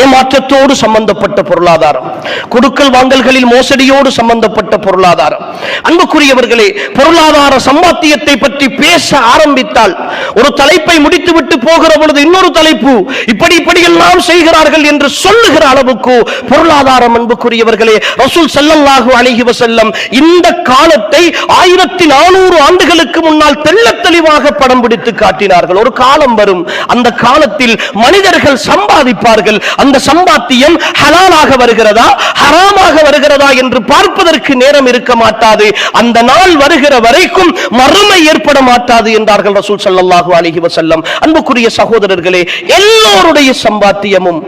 ஏமாற்றத்தோடு சம்பந்தப்பட்ட பொருளாதாரம், கொடுக்கல் வாங்கல்களில் மோசடியோடு சம்பந்தப்பட்ட பொருளாதாரம். அன்புக்குரியவர்களே, பொருளாதார சம்பாத்தியத்தை பற்றி பேச ஆரம்பித்தால் ஒரு தலைப்பை முடித்துவிட்டு போகிற பொழுது இன்னொரு தலைப்பு, இப்படி எல்லாம் செய்கிறார்கள் என்று சொல்லுகிற அளவுக்கு பொருளாதாரம். அன்புக்குரியவர்களே, ரசூல் ஸல்லல்லாஹு அலைஹி வஸல்லம் இந்த காலத்தை 1400 ஆண்டுகளுக்கு முன்னால் தெள்ளத் தெளிவாக படம் பிடித்து காட்டினார்கள். ஒரு காலம் வரும், அந்த காலத்தில் மனிதர்கள் சம்பாதிப்பார்கள், அந்த சம்பாத்தியம் ஹலாலாக வருகிறதா ஹராமாக வருகிறதா என்று பார்ப்பதற்கு நேரம் இருக்க மாட்டாது. அந்த நாள் வருகிற வரைக்கும் மறுமை ஏற்பட மாட்டாது என்றார்கள் ரசூல் ஸல்லல்லாஹு அலைஹி வஸல்லம். அன்புக்குரிய சகோதரர்களே, எல்லோருடைய சம்பாத்தியமும்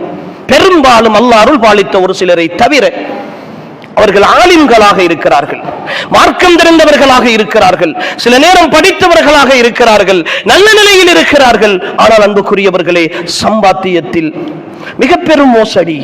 பெரும்பாலும் அல்லாஹ் அருள் பாலித்த ஒரு சிலரை தவிர அவர்கள் ஆலிம்களாக இருக்கிறார்கள், மார்க்கம் தெரிந்தவர்களாக இருக்கிறார்கள், சில நேரம் படித்தவர்களாக இருக்கிறார்கள், நல்ல நிலையில் இருக்கிறார்கள். ஆனால் அன்புக்குரியவர்களே, சம்பாத்தியத்தில் மிக பெரும் மோசடி,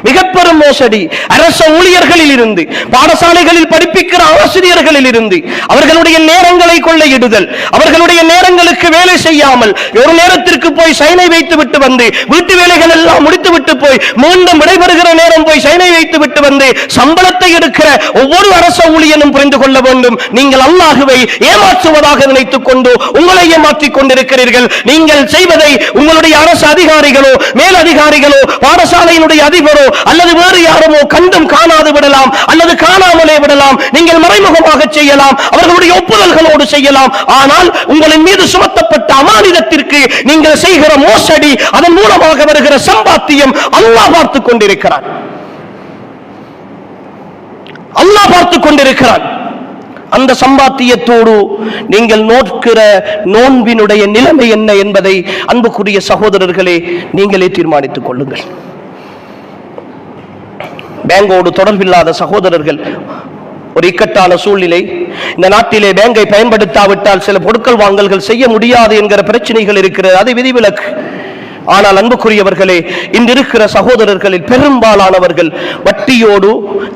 மிக பெரும் மோசடி. அரச ஊழியர்களில் இருந்து, பாடசாலைகளில் படிப்பிக்கிற ஆசிரியர்களில் இருந்து அவர்களுடைய நேரங்களை கொள்ளையிடுதல், அவர்களுடைய நேரங்களுக்கு வேலை செய்யாமல் ஒரு நேரத்திற்கு போய் சைனை வைத்து விட்டு வந்து வீட்டு வேலைகள் எல்லாம் முடித்து விட்டு போய் மீண்டும் விடைபெறுகிற நேரம் போய் சைனை வைத்து விட்டு வந்து சம்பளத்தை எடுக்கிற ஒவ்வொரு அரச ஊழியனும் புரிந்து கொள்ள வேண்டும், நீங்கள் அல்லாஹ்வை ஏமாற்றுவதாக நினைத்துக் கொண்டு உங்களை ஏமாற்றிக் கொண்டிருக்கிறீர்கள். நீங்கள் செய்வதை உங்களுடைய அரசு அதிகாரிகளோ மேல் அதிகாரிகளோ பாடசாலையினுடைய அதிபரோ அல்லது வேறு யாரோ கண்டும் காணாது விடலாம் அல்லது காணாமலே விடலாம். நீங்கள் மறைமுகமாக செய்யலாம், அவர்களுடைய ஒப்புதல்களோடு செய்யலாம். ஆனால் உங்களின் மீது சுமத்தப்பட்ட அமானிதத்திற்கு நீங்கள் செய்கிற மோசடி, அதன் மூலமாக வருகிற சம்பாத்தியம் அல்லாஹ் பார்த்துக் கொண்டிருக்கிறான், அல்லாஹ் பார்த்துக் கொண்டிருக்கிறான். அந்த சம்பாத்தியத்தோடு நீங்கள் நோக்கிற நோன்பினுடைய நிலைமை என்ன என்பதை அன்புக்குரிய சகோதரர்களே நீங்களே தீர்மானித்துக் கொள்ளுங்கள். பேங்கோடு தொடர்பில்லாத சகோதரர்கள், ஒரு இக்கட்டான சூழ்நிலை, இந்த நாட்டிலே பேங்கை பயன்படுத்தாவிட்டால் சில பொருட்கள் வாங்கல்கள் செய்ய முடியாது என்கிற பிரச்சனைகள் இருக்கிறது, அது விதிவிலக்கு. ஆனால் அன்புக்குரியவர்களே, இன்றிருக்கிற சகோதரர்களில் பெரும்பாலானவர்கள் வட்டியோடு,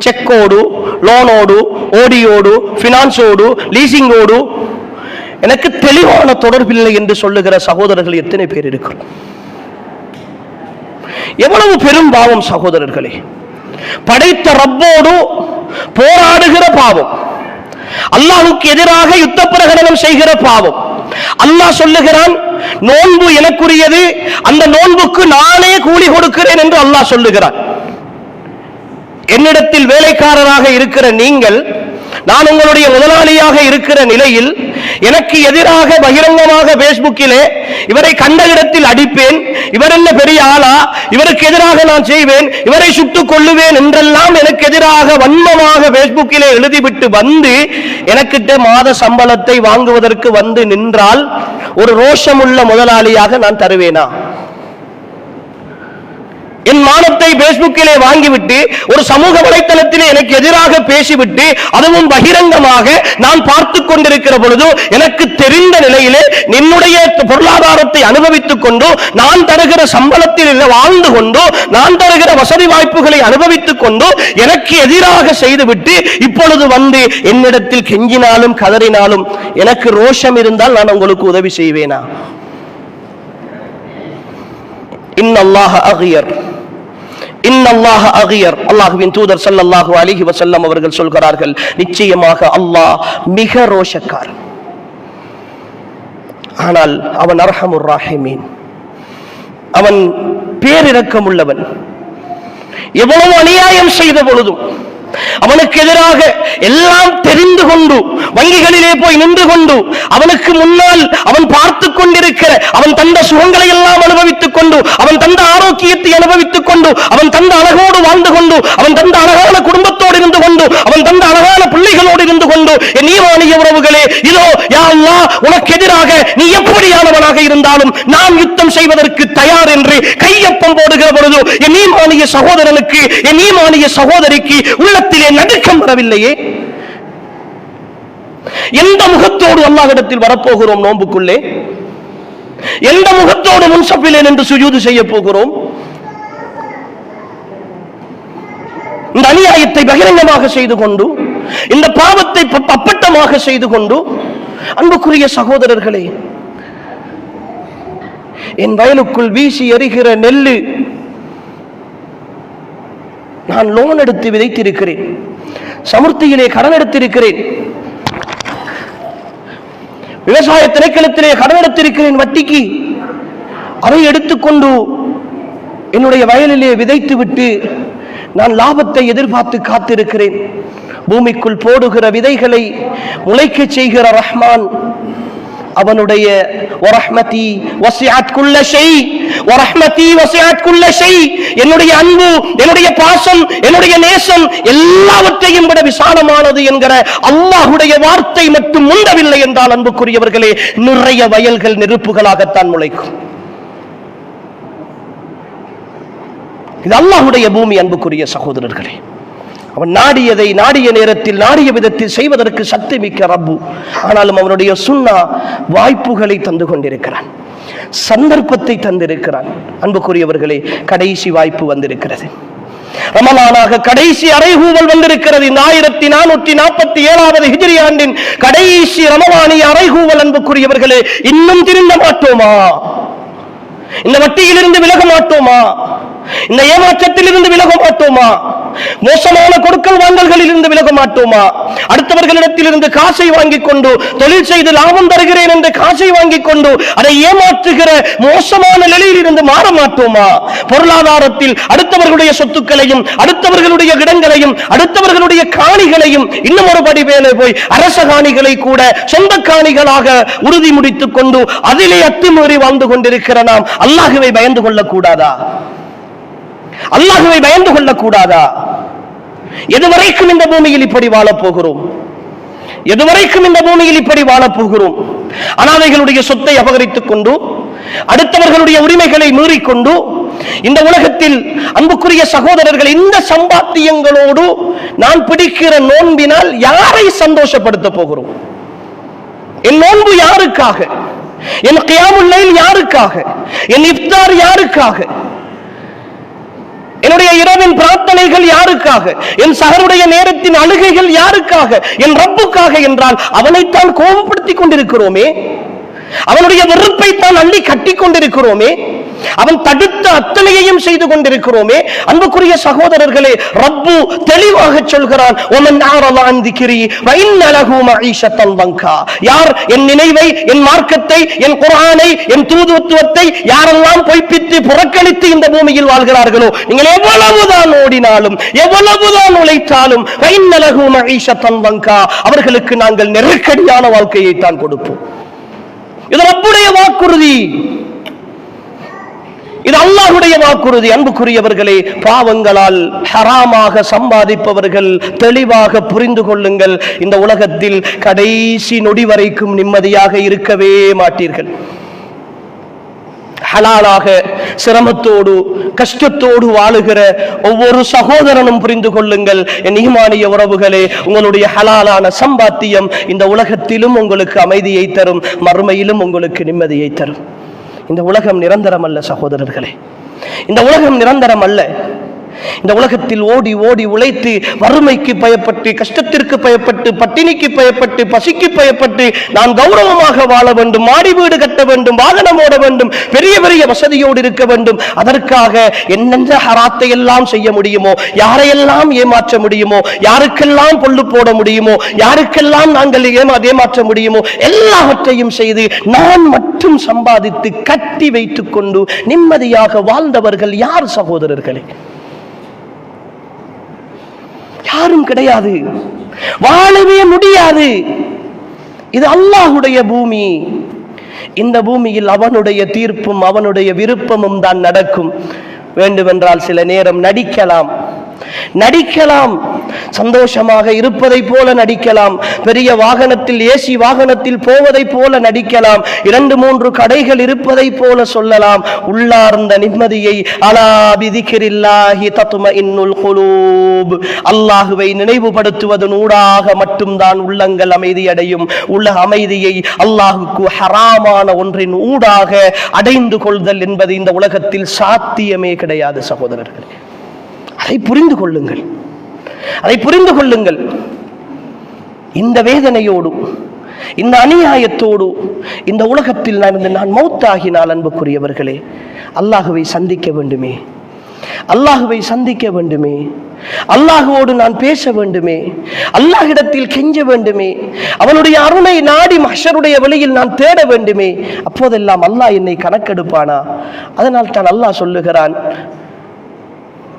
செக்கோடு, லோனோடு, ஓடியோடு, பினான்ஸோடு, லீசிங்கோடு எனக்கு தெளிவான தொடர்பில்லை என்று சொல்லுகிற சகோதரர்கள் எத்தனை பேர் இருக்கிறோம்? எவ்வளவு பெரும் பாவம் சகோதரர்களே! படைத்த ரப்போடு போராடுகிற பாவம், அல்லாஹ்வுக்கு எதிராக யுத்த பிரகடனம் செய்கிற பாவம். அல்லாஹ் சொல்லுகிறான், நோன்பு எனக்குரியது, அந்த நோன்புக்கு நானே கூலி கொடுக்கிறேன் என்று அல்லாஹ் சொல்லுகிறான். என்னிடத்தில் வேலைக்காரராக இருக்கிற நீங்கள், நான் உங்களுடைய முதலாளியாக இருக்கிற நிலையில் எனக்கு எதிராக பகிரங்கமாக பேஸ்புக்கிலே இவரை கண்ட இடத்தில் அடிப்பேன், இவர் என்ன பெரிய ஆளா, இவருக்கு எதிராக நான் செய்வேன், இவரை சுட்டுக் கொள்ளுவேன் என்றெல்லாம் எனக்கு எதிராக வன்மமாக பேஸ்புக்கிலே எழுதிவிட்டு வந்து எனக்கிட்ட மாத சம்பளத்தை வாங்குவதற்கு வந்து நின்றால் ஒரு ரோஷமுள்ள முதலாளியாக நான் தருவேனா? என் மானத்தை பேஸ்புக்கிலே வாங்கிவிட்டு ஒரு சமூக வலைத்தளத்திலே எனக்கு எதிராக பேசிவிட்டு அதுவும் பகிரங்கமாக நான் பார்த்து கொண்டிருக்கிற பொழுது எனக்கு தெரிந்த நிலையிலே என்னுடைய பொருளாதாரத்தை அனுபவித்துக் கொண்டு நான் தருகிற சம்பளத்தில் வாழ்ந்து கொண்டு நான் தருகிற வசதி வாய்ப்புகளை அனுபவித்துக் கொண்டு எனக்கு எதிராக செய்துவிட்டு இப்பொழுது வந்து என்னிடத்தில் கெஞ்சினாலும் கதறினாலும் எனக்கு ரோஷம் இருந்தால் நான் உங்களுக்கு உதவி செய்வேனா? இன்னல்லாஹ அகியர், இன்னல்லாஹ அகியர். அல்லாஹ்வின் தூதர் ஸல்லல்லாஹு அலைஹி வஸல்லம் அவர்கள் சொல்கிறார்கள், நிச்சயமாக அல்லாஹ் மிக ரோஷக்காரன், ஆனால் அவன் அர்ஹமுர் ராஹிமீன், அவன் பேரிரக்கம் உள்ளவன். எவ்வளவு அநியாயம் செய்த பொழுதும் அவனுக்கு எதிராக எல்லாம் தெரிந்து கொண்டு வங்கிகளிலே போய் நின்று கொண்டு அவனுக்கு முன்னால் அவன் பார்த்து கொண்டிருக்கிற அவன் தந்த சுகங்களை எல்லாம் அனுபவித்துக் கொண்டு அவன் தந்த ஆரோக்கியத்தை அனுபவித்துக் கொண்டு அவன் தந்த அழகோடு வாழ்ந்து கொண்டு அவன் தந்த அழகான குடும்பத்தோடு இருந்து கொண்டு அவன் தந்த அழகான பிள்ளைகளோடு இருந்து கொண்டு என் ஈமானிய உறவுகளே, இதோ யா அல்லாஹ் உனக்கு எதிராக நீ எப்படியானவனாக இருந்தாலும் நாம் யுத்தம் செய்வதற்கு தயார் என்று கையொப்பம் போடுகிற பொழுது என் ஈமானிய சகோதரனுக்கு என் ஈமானிய சகோதரிக்கு உள்ளத்திலே நடுக்கம் வரவில்லையே? எந்த முகத்தோடு அல்லாஹ்விடத்தில் வரப்போகிறோம்? நோன்புக்குள்ளே எந்த முகத்தோடு முன்சப்பிலே நின்று சுஜூது செய்ய போகிறோம்? இந்த அநியாயத்தை பகிரங்கமாக செய்து கொண்டு இந்த பாவத்தை அப்பட்டமாக செய்து கொண்டு, அன்புக்குரிய சகோதரர்களே, என் வயலுக்குள் வீசி எறிகிற நெல்லு நான் லோன் எடுத்து விதைத்திருக்கிறேன், சமுர்த்தியிலே கடன் எடுத்திருக்கிறேன், விவசாய திணைக்களத்திலே கடன் எடுத்திருக்கிறேன் வட்டிக்கு. அதை எடுத்துக்கொண்டு என்னுடைய வயலிலே விதைத்து விட்டு நான் லாபத்தை எதிர்பார்த்து காத்திருக்கிறேன். பூமிக்குள் போடுகிற விதைகளை முளைக்க செய்கிற ரஹ்மான் அவனுடைய வரஹ்மதி வஸிஅத் குல்ல ஷை, வரஹ்மதி வஸிஅத் குல்ல ஷை, என்னுடைய அன்பு, என்னுடைய பாசம், என்னுடைய நேசம் எல்லாவற்றையும் விட விசாலமானது என்கிற அல்லாஹ்வுடைய வார்த்தை மட்டும் முந்தவில்லை என்றால் அன்புக்குரியவர்களே, நிறைய வயல்கள் நெருப்புகளாகத்தான் முளைக்கும். இது அல்லாஹ்வுடைய பூமி. அன்புக்குரிய சகோதரர்களே, அவன் நாடியதை நாடிய நேரத்தில் நாடிய விதத்தில் செய்வதற்கு சக்தி மிக்க ரப்பு. ஆனாலும் அவனுடைய சுன்னா வாய்ப்புகளை தந்து கொண்டிருக்கிறான், சந்தர்ப்பத்தை தந்திருக்கிறான். அன்புக்குரியவர்களே, கடைசி வாய்ப்பு வந்திருக்கிறது. ரமலானாக கடைசி அறைகூவல் வந்திருக்கிறது. இந்த 1447வது ஹிஜ்ரி ஆண்டின் கடைசி ரமலானிய அறைகூவல். அன்புக்குரியவர்களே, இன்னும் திருந்த மாட்டோமா? இந்த வட்டியிலிருந்து விலக மாட்டோமா? இந்த ஏமாற்றத்தில் இருந்து விலக மாட்டோமா? மோசமான கொடுக்கல் வாங்கல்களில் இருந்து விலக மாட்டோமா? அடுத்தவர்களிடத்தில் இருந்து காசை வாங்கிக் கொண்டு தொழில் செய்து லாபம் தருகிறேன் என்று காசை வாங்கிக் கொண்டு அதை ஏமாற்றுகிற மோசமான நிலையில் இருந்து மாற மாட்டோமா? பொருளாதாரத்தில் அடுத்தவர்களுடைய சொத்துக்களையும் அடுத்தவர்களுடைய இடங்களையும் அடுத்தவர்களுடைய காணிகளையும் இன்னும் ஒரு படி மேலே போய் அரச காணிகளை கூட சொந்த காணிகளாக உறுதி முடித்துக் கொண்டு அதிலே அத்துமீறி வாழ்ந்து கொண்டிருக்கிற நாம் அல்லாஹ்வை பயந்து கொள்ளக்கூடாதா? அல்லாஹ்வை பயந்து கொள்ளக்கூடாதா? எதுவரைக்கும் இந்த பூமியில் இப்படி வாழப் போகிறோம்? எதுவரைக்கும் இந்த பூமியில் இப்படி வாழப் போகிறோம்? அனாதைகளுடைய சொத்தை அபகரித்துக் கொண்டு அடுத்தவர்களுடைய உரிமைகளை மீறிக்கொண்டு இந்த உலகத்தில் அன்புக்குரிய சகோதரர்கள், இந்த சம்பாத்தியங்களோடு நான் பிடிக்கிற நோன்பினால் யாரை சந்தோஷப்படுத்த போகிறோம்? என் நோன்பு யாருக்காக? என் கியாமுல் லைல் யாருக்காக? என் இஃப்தார் யாருக்காக? என்னுடைய இரவின் பிரார்த்தனைகள் யாருக்காக? என் சஹருடைய நேரத்தின் அழுகைகள் யாருக்காக? என் ரப்புக்காக என்றால் அவனைத்தான் கோபப்படுத்திக் கொண்டிருக்கிறோமே, அவனுடைய வெறுப்பை தான் அள்ளி கட்டி கொண்டிருக்கிறோமே, அவன் தடுத்த அத்தனையையும் செய்து கொண்டிருக்கிறோமே. அன்புக்குரிய சகோதரர்களே, ரப்பு தெளிவாக சொல்கிறான், ஒமன் ஆரத அன் திக்ரி வ இன்ன லஹு மஈஷத்தன் வங்கா. யார் என் நினைவை, என் மார்க்கத்தை, என் குர்ஆனை, என் தூதுத்துவத்தை யாரெல்லாம் பொய்ப்பித்து புறக்கணித்து இந்த பூமியில் வாழ்கிறார்களோ, நீங்கள் எவ்வளவுதான் ஓடினாலும் எவ்வளவுதான் உழைத்தாலும் வ இன்ன லஹு மஈஷத்தன் வங்கா, அவர்களுக்கு நாங்கள் நெருக்கடியான வாழ்க்கையை தான் கொடுப்போம். இது ரப்புடைய வாக்குறுதி, இது அல்லாஹ்வுடைய வாக்குறுதி. அன்புக்குரியவர்களே, பாவங்களால் ஹராமாக சம்பாதிப்பவர்கள் தெளிவாக புரிந்து கொள்ளுங்கள், இந்த உலகத்தில் கடைசி நொடி வரைக்கும் நிம்மதியாக இருக்கவே மாட்டீர்கள். ஹலாலாக சிரமத்தோடு கஷ்டத்தோடு வாழுகிற ஒவ்வொரு சகோதரனும் புரிந்து கொள்ளுங்கள், என் ஈமானிய உறவுகளே, உங்களுடைய ஹலாலான சம்பாத்தியம் இந்த உலகத்திலும் உங்களுக்கு அமைதியை தரும், மறுமையிலும் உங்களுக்கு நிம்மதியை தரும். இந்த உலகம் நிரந்தரம் அல்ல சகோதரர்களே, இந்த உலகம் நிரந்தரம் அல்ல. இந்த உலகத்தில் ஓடி ஓடி உழைத்து வறுமைக்கு பயப்பட்டு, கஷ்டத்திற்கு பயப்பட்டு, பட்டினிக்கு பயப்பட்டு, பசிக்கு பயப்பட்டு நான் கௌரவமாக வாழ வேண்டும், மாடி வீடு கட்ட வேண்டும், வாகனம் ஓட வேண்டும், பெரிய பெரிய வசதியோடு இருக்க வேண்டும், அதற்காக என்னென்ன ஹராத்தை எல்லாம் செய்ய முடியுமோ, யாரையெல்லாம் ஏமாற்ற முடியுமோ, யாருக்கெல்லாம் பொல்லு போட முடியுமோ, யாருக்கெல்லாம் நாங்கள் ஏமாற்ற முடியுமோ எல்லாவற்றையும் செய்து நான் மட்டும் சம்பாதித்து கட்டி வைத்துக் கொண்டு நிம்மதியாக வாழ்ந்தவர்கள் யார் சகோதரர்களே? யாரும் கிடையாது, வாழவே முடியாது. இது அல்லாஹ்வுடைய பூமி. இந்த பூமியில் அவனுடைய தீர்ப்பும் அவனுடைய விருப்பமும் தான் நடக்கும். வேண்டுமென்றால் சில நேரம் நடிக்கலாம், சந்தோஷமாக இருப்பதை போல நடிக்கலாம், பெரிய வாகனத்தில் ஏசி வாகனத்தில் போவதை போல நடிக்கலாம், 2-3 கடைகள் இருப்பதை போல சொல்லலாம். உள்ளார்ந்த நிம்மதியை அலா பிதிக்ரில்லாஹி தத்மஇன்னுல் குலூப், அல்லாஹ்வை நினைவுபடுத்துவதன் ஊடாக மட்டும்தான் உள்ளங்கள் அமைதியடையும். உள்ள அமைதியை அல்லாஹ்வுக்கு ஹராமான ஒன்றின் ஊடாக அடைந்து கொள்தல் என்பது இந்த உலகத்தில் சாத்தியமே கிடையாது சகோதரர்களே. அதை புரிந்து கொள்ளுங்கள். இந்த வேதனையோடு, இந்த அநியாயத்தோடு இந்த உலகத்தில் நான் மௌத்தாகினால் அன்புக்குரியவர்களே, அல்லாஹ்வை சந்திக்க வேண்டுமே, அல்லாஹ்வோடு நான் பேச வேண்டுமே, அல்லாஹ்விடத்தில் கெஞ்ச வேண்டுமே, அவனுடைய அருணை நாடி மஹ்ஷருடைய வழியில் நான் தேட வேண்டுமே. அப்போதெல்லாம் அல்லாஹ் என்னை கணக்கெடுப்பானா? அதனால் தான் அல்லாஹ் சொல்லுகிறான்,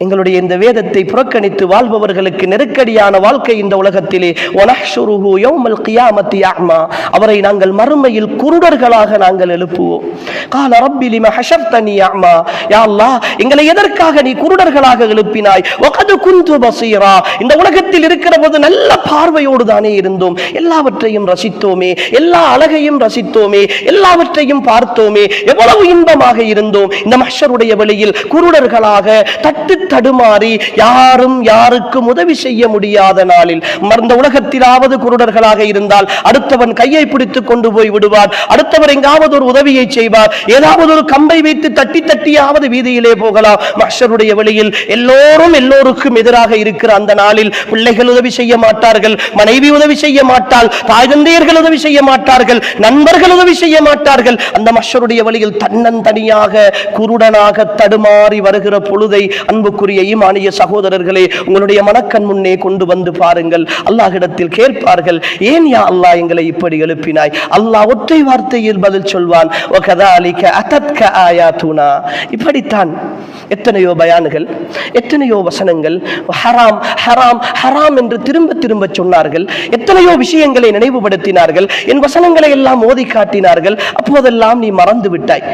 எங்களுடைய இந்த வேதத்தை புறக்கணித்து வாழ்பவர்களுக்கு நெருக்கடியான வாழ்க்கை இந்த உலகத்திலே, வனஹ்ஷுருஹு யௌமல் கியாமத்தி அஅமா, அவரை நாங்கள் மறுமையில் குருடர்களாக நாங்கள் எழுப்புவோம். கால ரப்பி லிம ஹஷர்தனி அஅமா, யா அல்லாஹ், எங்களை எதற்காக நீ குருடர்களாக எழுப்பினாய்? வகத் குன்து பஸீரா, இந்த உலகத்தில் இருக்கிற போது நல்ல பார்வையோடு தானே இருந்தோம், எல்லாவற்றையும் ரசித்தோமே, எல்லா அழகையும் ரசித்தோமே, எல்லாவற்றையும் பார்த்தோமே, எவ்வளவு இன்பமாக இருந்தோம். இந்த மஹ்ஷருடைய வழியில் குருடர்களாக தட்டு தடுமாறி யாரும் யாருக்கும் உதவி செய்ய முடியாத நாளில், இந்த உலகத்திலாவது குருடர்களாக இருந்தால் அடுத்தவன் கையை பிடித்துக் கொண்டு போய் விடுவார், அடுத்தவர் எங்காவது ஒரு உதவியை செய்வார், ஏதாவது ஒரு கம்பை வைத்து தட்டி தட்டியாவது வீதியிலே போகலாம். மஹ்ஷருடைய வழியில் எல்லோருக்கும் எதிராக இருக்கிற அந்த நாளில் பிள்ளைகள் உதவி செய்ய மாட்டார்கள், மனைவி உதவி செய்ய மாட்டாள், தாய் தந்தையர்கள் உதவி செய்ய மாட்டார்கள், நண்பர்கள் உதவி செய்ய மாட்டார்கள். அந்த மஹ்ஷருடைய வழியில் தன்னந்தனியாக குருடனாக தடுமாறி வருகிற பொழுதை அன்புக்குரிய ஈமானிய சகோதரர்களே, உங்களுடைய மனக்கண் முன்னே கொண்டு வந்து பாருங்கள். அல்லாஹ்விடத்தில் கேட்பார்கள், ஏன் யா அல்லாஹ் எங்களை இப்படி எழுப்பினாய்? அல்லாஹ் ஒற்றை வார்த்தையில் பதில் சொல்வான், வகதாலிக அதத்க ஆயாத்துனா. இப்படித்தான் எத்தனையோ பயான்கள், எத்தனையோ வசனங்கள் ஹராம் ஹராம் ஹராம் என்று திரும்ப சொன்னார்கள். எத்தனையோ விஷயங்களை நினைவுபடுத்தினார்கள், என் வசனங்களை எல்லாம் ஓதி காட்டினார்கள். அப்போதெல்லாம் நீ மறந்து விட்டாய்.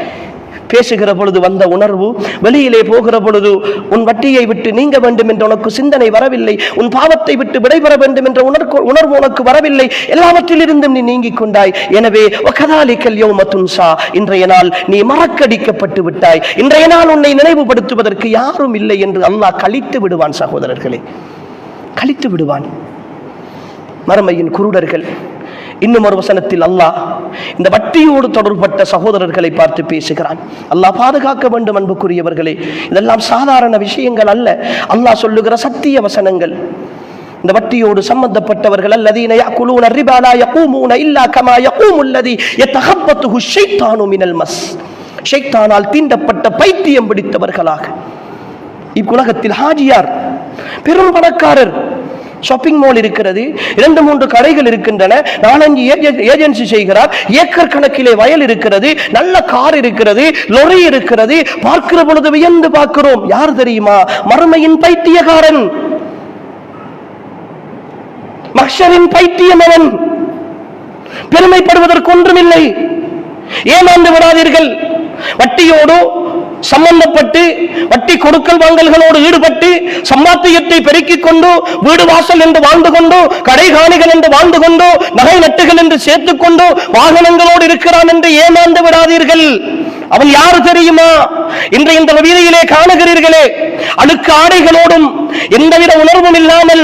பேசுகிற பொழுது வந்த உணர்வு, வெளியிலே போகிற பொழுது உன் வட்டியை விட்டு நீங்க வேண்டும் என்ற உனக்கு சிந்தனை வரவில்லை, உன் பாவத்தை விட்டு விடைபெற வேண்டும் என்ற உணர்வு உனக்கு வரவில்லை, எல்லாவற்றிலிருந்தும் நீ நீங்கிக் கொண்டாய். எனவே வகதாலிகல் யௌம துன்சா, இன்றைய நாள் நீ மறக்கடிக்கப்பட்டு விட்டாய், இன்றைய நாள் உன்னை நினைவுபடுத்துவதற்கு யாரும் இல்லை என்று அல்லாஹ் கழித்து விடுவான் சகோதரர்களே, கழித்து விடுவான். மறுமையின் குருடர்கள். இன்னும் ஒரு வசனத்தில் அல்லாஹ் இந்த வட்டியோடு தொடர்பட்ட சகோதரர்களை பார்த்து பேசுகிறான். அல்லாஹ் பாதுகாக்க வேண்டும் அன்புக்குரியவர்களே, இதெல்லாம் சாதாரண விஷயங்கள் அல்ல, அல்லாஹ் சொல்லுகிற சத்திய வசனங்கள். இந்த வட்டியோடு சம்பந்தப்பட்டவர்கள், அல்லதீன யஅகுலூன ரிபா லா யகூமூன இல்லா கமா யகூமுல் லதீ யதஹப்பத்துஹு ஷைத்தானு மினல் மஸ், ஷைத்தானால் தீண்டப்பட்ட பைத்தியம் பிடித்தவர்களாக. இவ்வுலகத்தில் ஹாஜியார், பெரும் பணக்காரர், ஷாப்பிங் மால் இருக்கிறது, 2-3 கடைகள் இருக்கின்றன, 4-5 ஏஜென்சி செய்கிறார், ஏக்கர் கணக்கிலே வயல் இருக்கிறது, நல்ல கார் இருக்கிறது, லொரி இருக்கிறது. பார்க்கிற பொழுது வியந்து பார்க்கிறோம். யார் தெரியுமா? மறுமையின் பைத்தியக்காரன், மஹ்ஷரின் பைத்தியம் அவன். பெருமைப்படுவதற்கு ஒன்றுமில்லை. ஏமாந்து விடாதீர்கள். வட்டியோடு சம்பந்தப்பட்டு, வட்டி கொடுக்கல் வாங்கல்களோடு ஈடுபட்டு, சம்பாத்தியத்தை பெருக்கிக் கொண்டு, வீடு வாசல் என்று வாழ்ந்து கொண்டு, கடைகாணிகள் என்று வாழ்ந்து கொண்டு, நகை நட்டுகள் என்று சேர்த்துக் கொண்டு, வாகனங்களோடு இருக்கிறான் என்று ஏமாந்து விடாதீர்கள். அவன் யாரு தெரியுமா? இன்றைய இந்த வீதியிலே காணுகிறீர்களே, அழுக்கு ஆடைகளோடும் எந்தவித உணர்வும் இல்லாமல்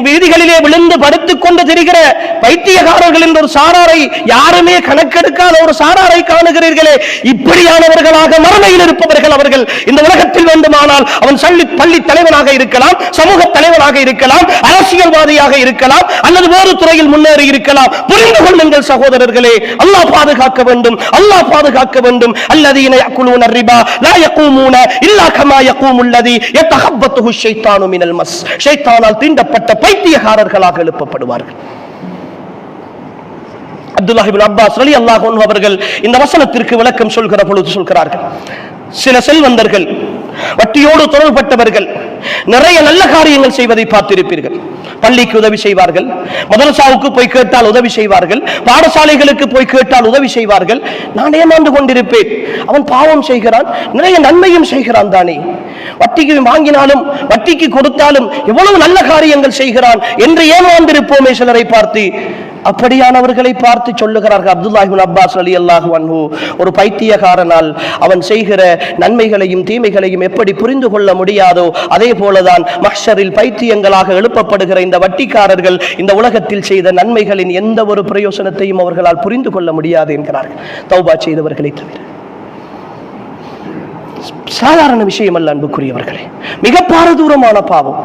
வீதிகளிலே விழுந்து படுத்துக் கொண்டு திரிகிற பைத்தியகாரர்கள் என்ற ஒரு சாராரை, யாருமே கணக்கெடுக்காத ஒரு சாராரை காணுகிறீர்களே. இப்படியானவர்களாக மறுமையில் இருப்பவர்கள் அவர்கள். இந்த உலகத்தில் வேண்டுமானால் அவன் பள்ளி தலைவனாக இருக்கலாம், சமூக தலைவனாக இருக்கலாம், அரசியல்வாதியாக இருக்கலாம், அல்லது வேறு துறையில் முன்னேறி இருக்கலாம். புரிந்து கொள்ளுங்கள் சகோதரர்களே, அல்லாஹ் பாதுகாக்க வேண்டும், அல்லாஹ் பாதுகாக்க வேண்டும். அல்லதீன யகுலூன ரிபா லா யகூமூன இல்லா கமா யகூமுல் லதீ யதஹப்பத்துஹு ஷைத்தானு மினல் மஸ். ஷைத்தானால் தீண்டப்பட்ட பைத்தியகாரர்களாக எழுப்பப்படுவார்கள். அப்துல்லாஹ் இப்னு அப்பாஸ் ரலியல்லாஹு அன்ஹு அவர்கள் இந்த வசனத்திற்கு விளக்கம் சொல்கிற பொழுது சொல்கிறார்கள், சில செல்வந்தர்கள், வட்டியோடு தொடர்பட்டவர்கள் நிறைய நல்ல காரியங்கள் செய்வதை பார்த்திருப்பீர்கள். பள்ளிக்கு உதவி செய்வார்கள், மதரசாவுக்கு போய் கேட்டால் உதவி செய்வார்கள், பாடசாலைகளுக்கு போய் கேட்டால் உதவி செய்வார்கள். நான் ஏமாந்து கொண்டிருப்பேன், அவன் பாவம் செய்கிறான், நிறைய நன்மையும் செய்கிறான் தானே, வட்டிக்கு வாங்கினாலும் வட்டிக்கு கொடுத்தாலும் எவ்வளவு நல்ல காரியங்கள் செய்கிறான் என்று ஏமாந்திருப்போமே சிலரை பார்த்து. அப்படியானவர்களை பார்த்து சொல்லுகிறார்கள் அப்துல்லாஹ் இப்னு அப்பாஸ் ரலியல்லாஹு அன்ஹு, ஒரு பைத்தியகாரனால் அவன் செய்கிற நன்மைகளையும் தீமைகளையும் எப்படி புரிந்து கொள்ள முடியாதோ அதே போலதான் மஹ்ஷரில் பைத்தியங்களாக எழுப்பப்படுகிற இந்த வட்டிக்காரர்கள் இந்த உலகத்தில் செய்த நன்மைகளின் எந்த ஒரு பிரயோசனத்தையும் அவர்களால் புரிந்து கொள்ள முடியாது என்கிறார்கள், தௌபா செய்தவர்களை தவிர. சாதாரண விஷயம் அல்ல அன்புக்குரியவர்களே, மிக பாரதூரமான பாவம்,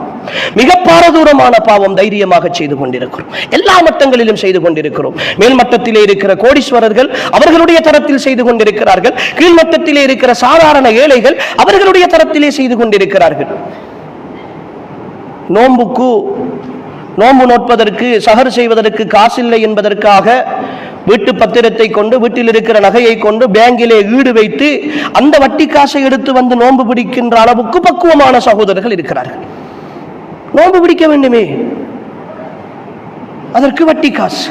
மிக பாரதூரமான பாவம் தைரியமாக செய்து கொண்டிருக்கிறோம். எல்லா மட்டங்களிலும் செய்து கொண்டிருக்கிறோம். மேல் மட்டத்திலே இருக்கிற கோடீஸ்வரர்கள் அவர்களுடைய தரத்தில் செய்து கொண்டிருக்கிறார்கள், கீழ்மட்டத்திலே இருக்கிற சாதாரண ஏழைகள் அவர்களுடைய தரத்திலே செய்து கொண்டிருக்கிறார்கள். நோன்பு நோட்பதற்கு, சஹர் செய்வதற்கு காசில்லை என்பதற்காக வீட்டு பத்திரத்தை கொண்டு, வீட்டில் இருக்கிற நகையை கொண்டு பேங்கிலே ஈடு வைத்து அந்த வட்டி காசை எடுத்து வந்து நோன்பு பிடிக்கின்ற அளவுக்கு பக்குவமான சகோதரர்கள் இருக்கிறார்கள். நோன்பு பிடிக்க வேண்டுமே, அதற்கு வட்டி காசு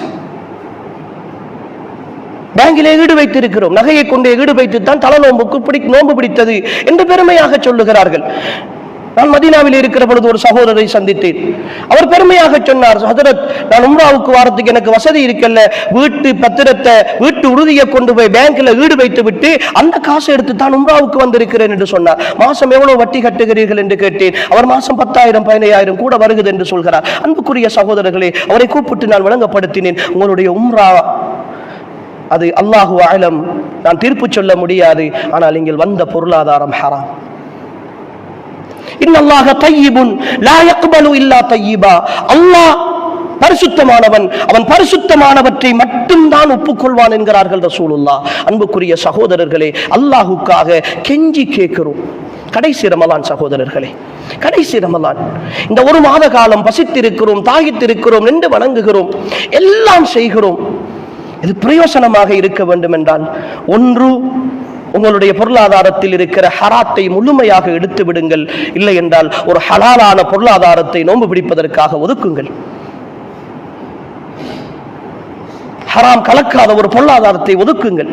பேங்கிலே ஈடு வைத்திருக்கிறோம், நகையை கொண்டே ஈடு வைத்துத்தான் தல நோன்புக்கு நோன்பு பிடித்தது என்று பெருமையாக சொல்லுகிறார்கள். நான் மதீனாவில் இருக்கிற பொழுது ஒரு சகோதரரை சந்தித்தேன். அவர் பெருமையாக சொன்னார், ஹஜரத், நான் உம்ராவுக்கு வாரத்துக்கு எனக்கு வசதி இருக்கல்ல, வீட்டு பத்திரத்தை, வீட்டு உறுதியை கொண்டு போய் பேங்க்ல ஈடு வைத்து விட்டு அந்த காசை எடுத்து தான் உம்ராவுக்கு வந்திருக்கிறேன் என்று சொன்னார். மாசம் எவ்வளவு வட்டி கட்டுகிறீர்கள் என்று கேட்டேன். அவர் மாசம் 10,000 15,000 கூட வருகிறது என்று சொல்கிறார். அன்புக்குரிய சகோதரர்களே, அவரை கூப்பிட்டு நான் விளங்கப்படுத்தினேன், உங்களுடைய உம்ரா அது அல்லாஹு அலம், நான் தீர்ப்பு சொல்ல முடியாது, ஆனால் இங்கே வந்த பொருளாதாரம் ஹராம். இன்னல்லாஹ தய்யிபுன் லா யக்பலு இல்லா தய்யிபா. அல்லாஹ் பரிசுத்தமானவன், அவன் பரிசுத்தமானவற்றை மட்டும்தான் ஒப்புக்கொள்வான் என்கிறார்கள் ரசூலுல்லாஹ். அன்புக்குரிய சகோதரர்களே, அல்லாஹுக்காக கெஞ்சி கேட்கிறோம். கடைசி ரமலான் சகோதரர்களே, கடைசி ரமலான், இந்த ஒரு மாத காலம் பசித்திருக்கிறோம், தாகித்திருக்கிறோம், நின்று வணங்குகிறோம், எல்லாம் செய்கிறோம். இது பிரயோசனமாக இருக்க வேண்டும் என்றால், ஒன்று, உங்களுடைய பொருளாதாரத்தில் இருக்கிற ஹராத்தை முழுமையாக எடுத்து விடுங்கள். இல்லை என்றால் ஒரு ஹலாலான பொருளாதாரத்தை நோன்பு பிடிப்பதற்காக ஒதுக்குங்கள். ஹராம் கலக்காத ஒரு பொருளாதாரத்தை ஒதுக்குங்கள்.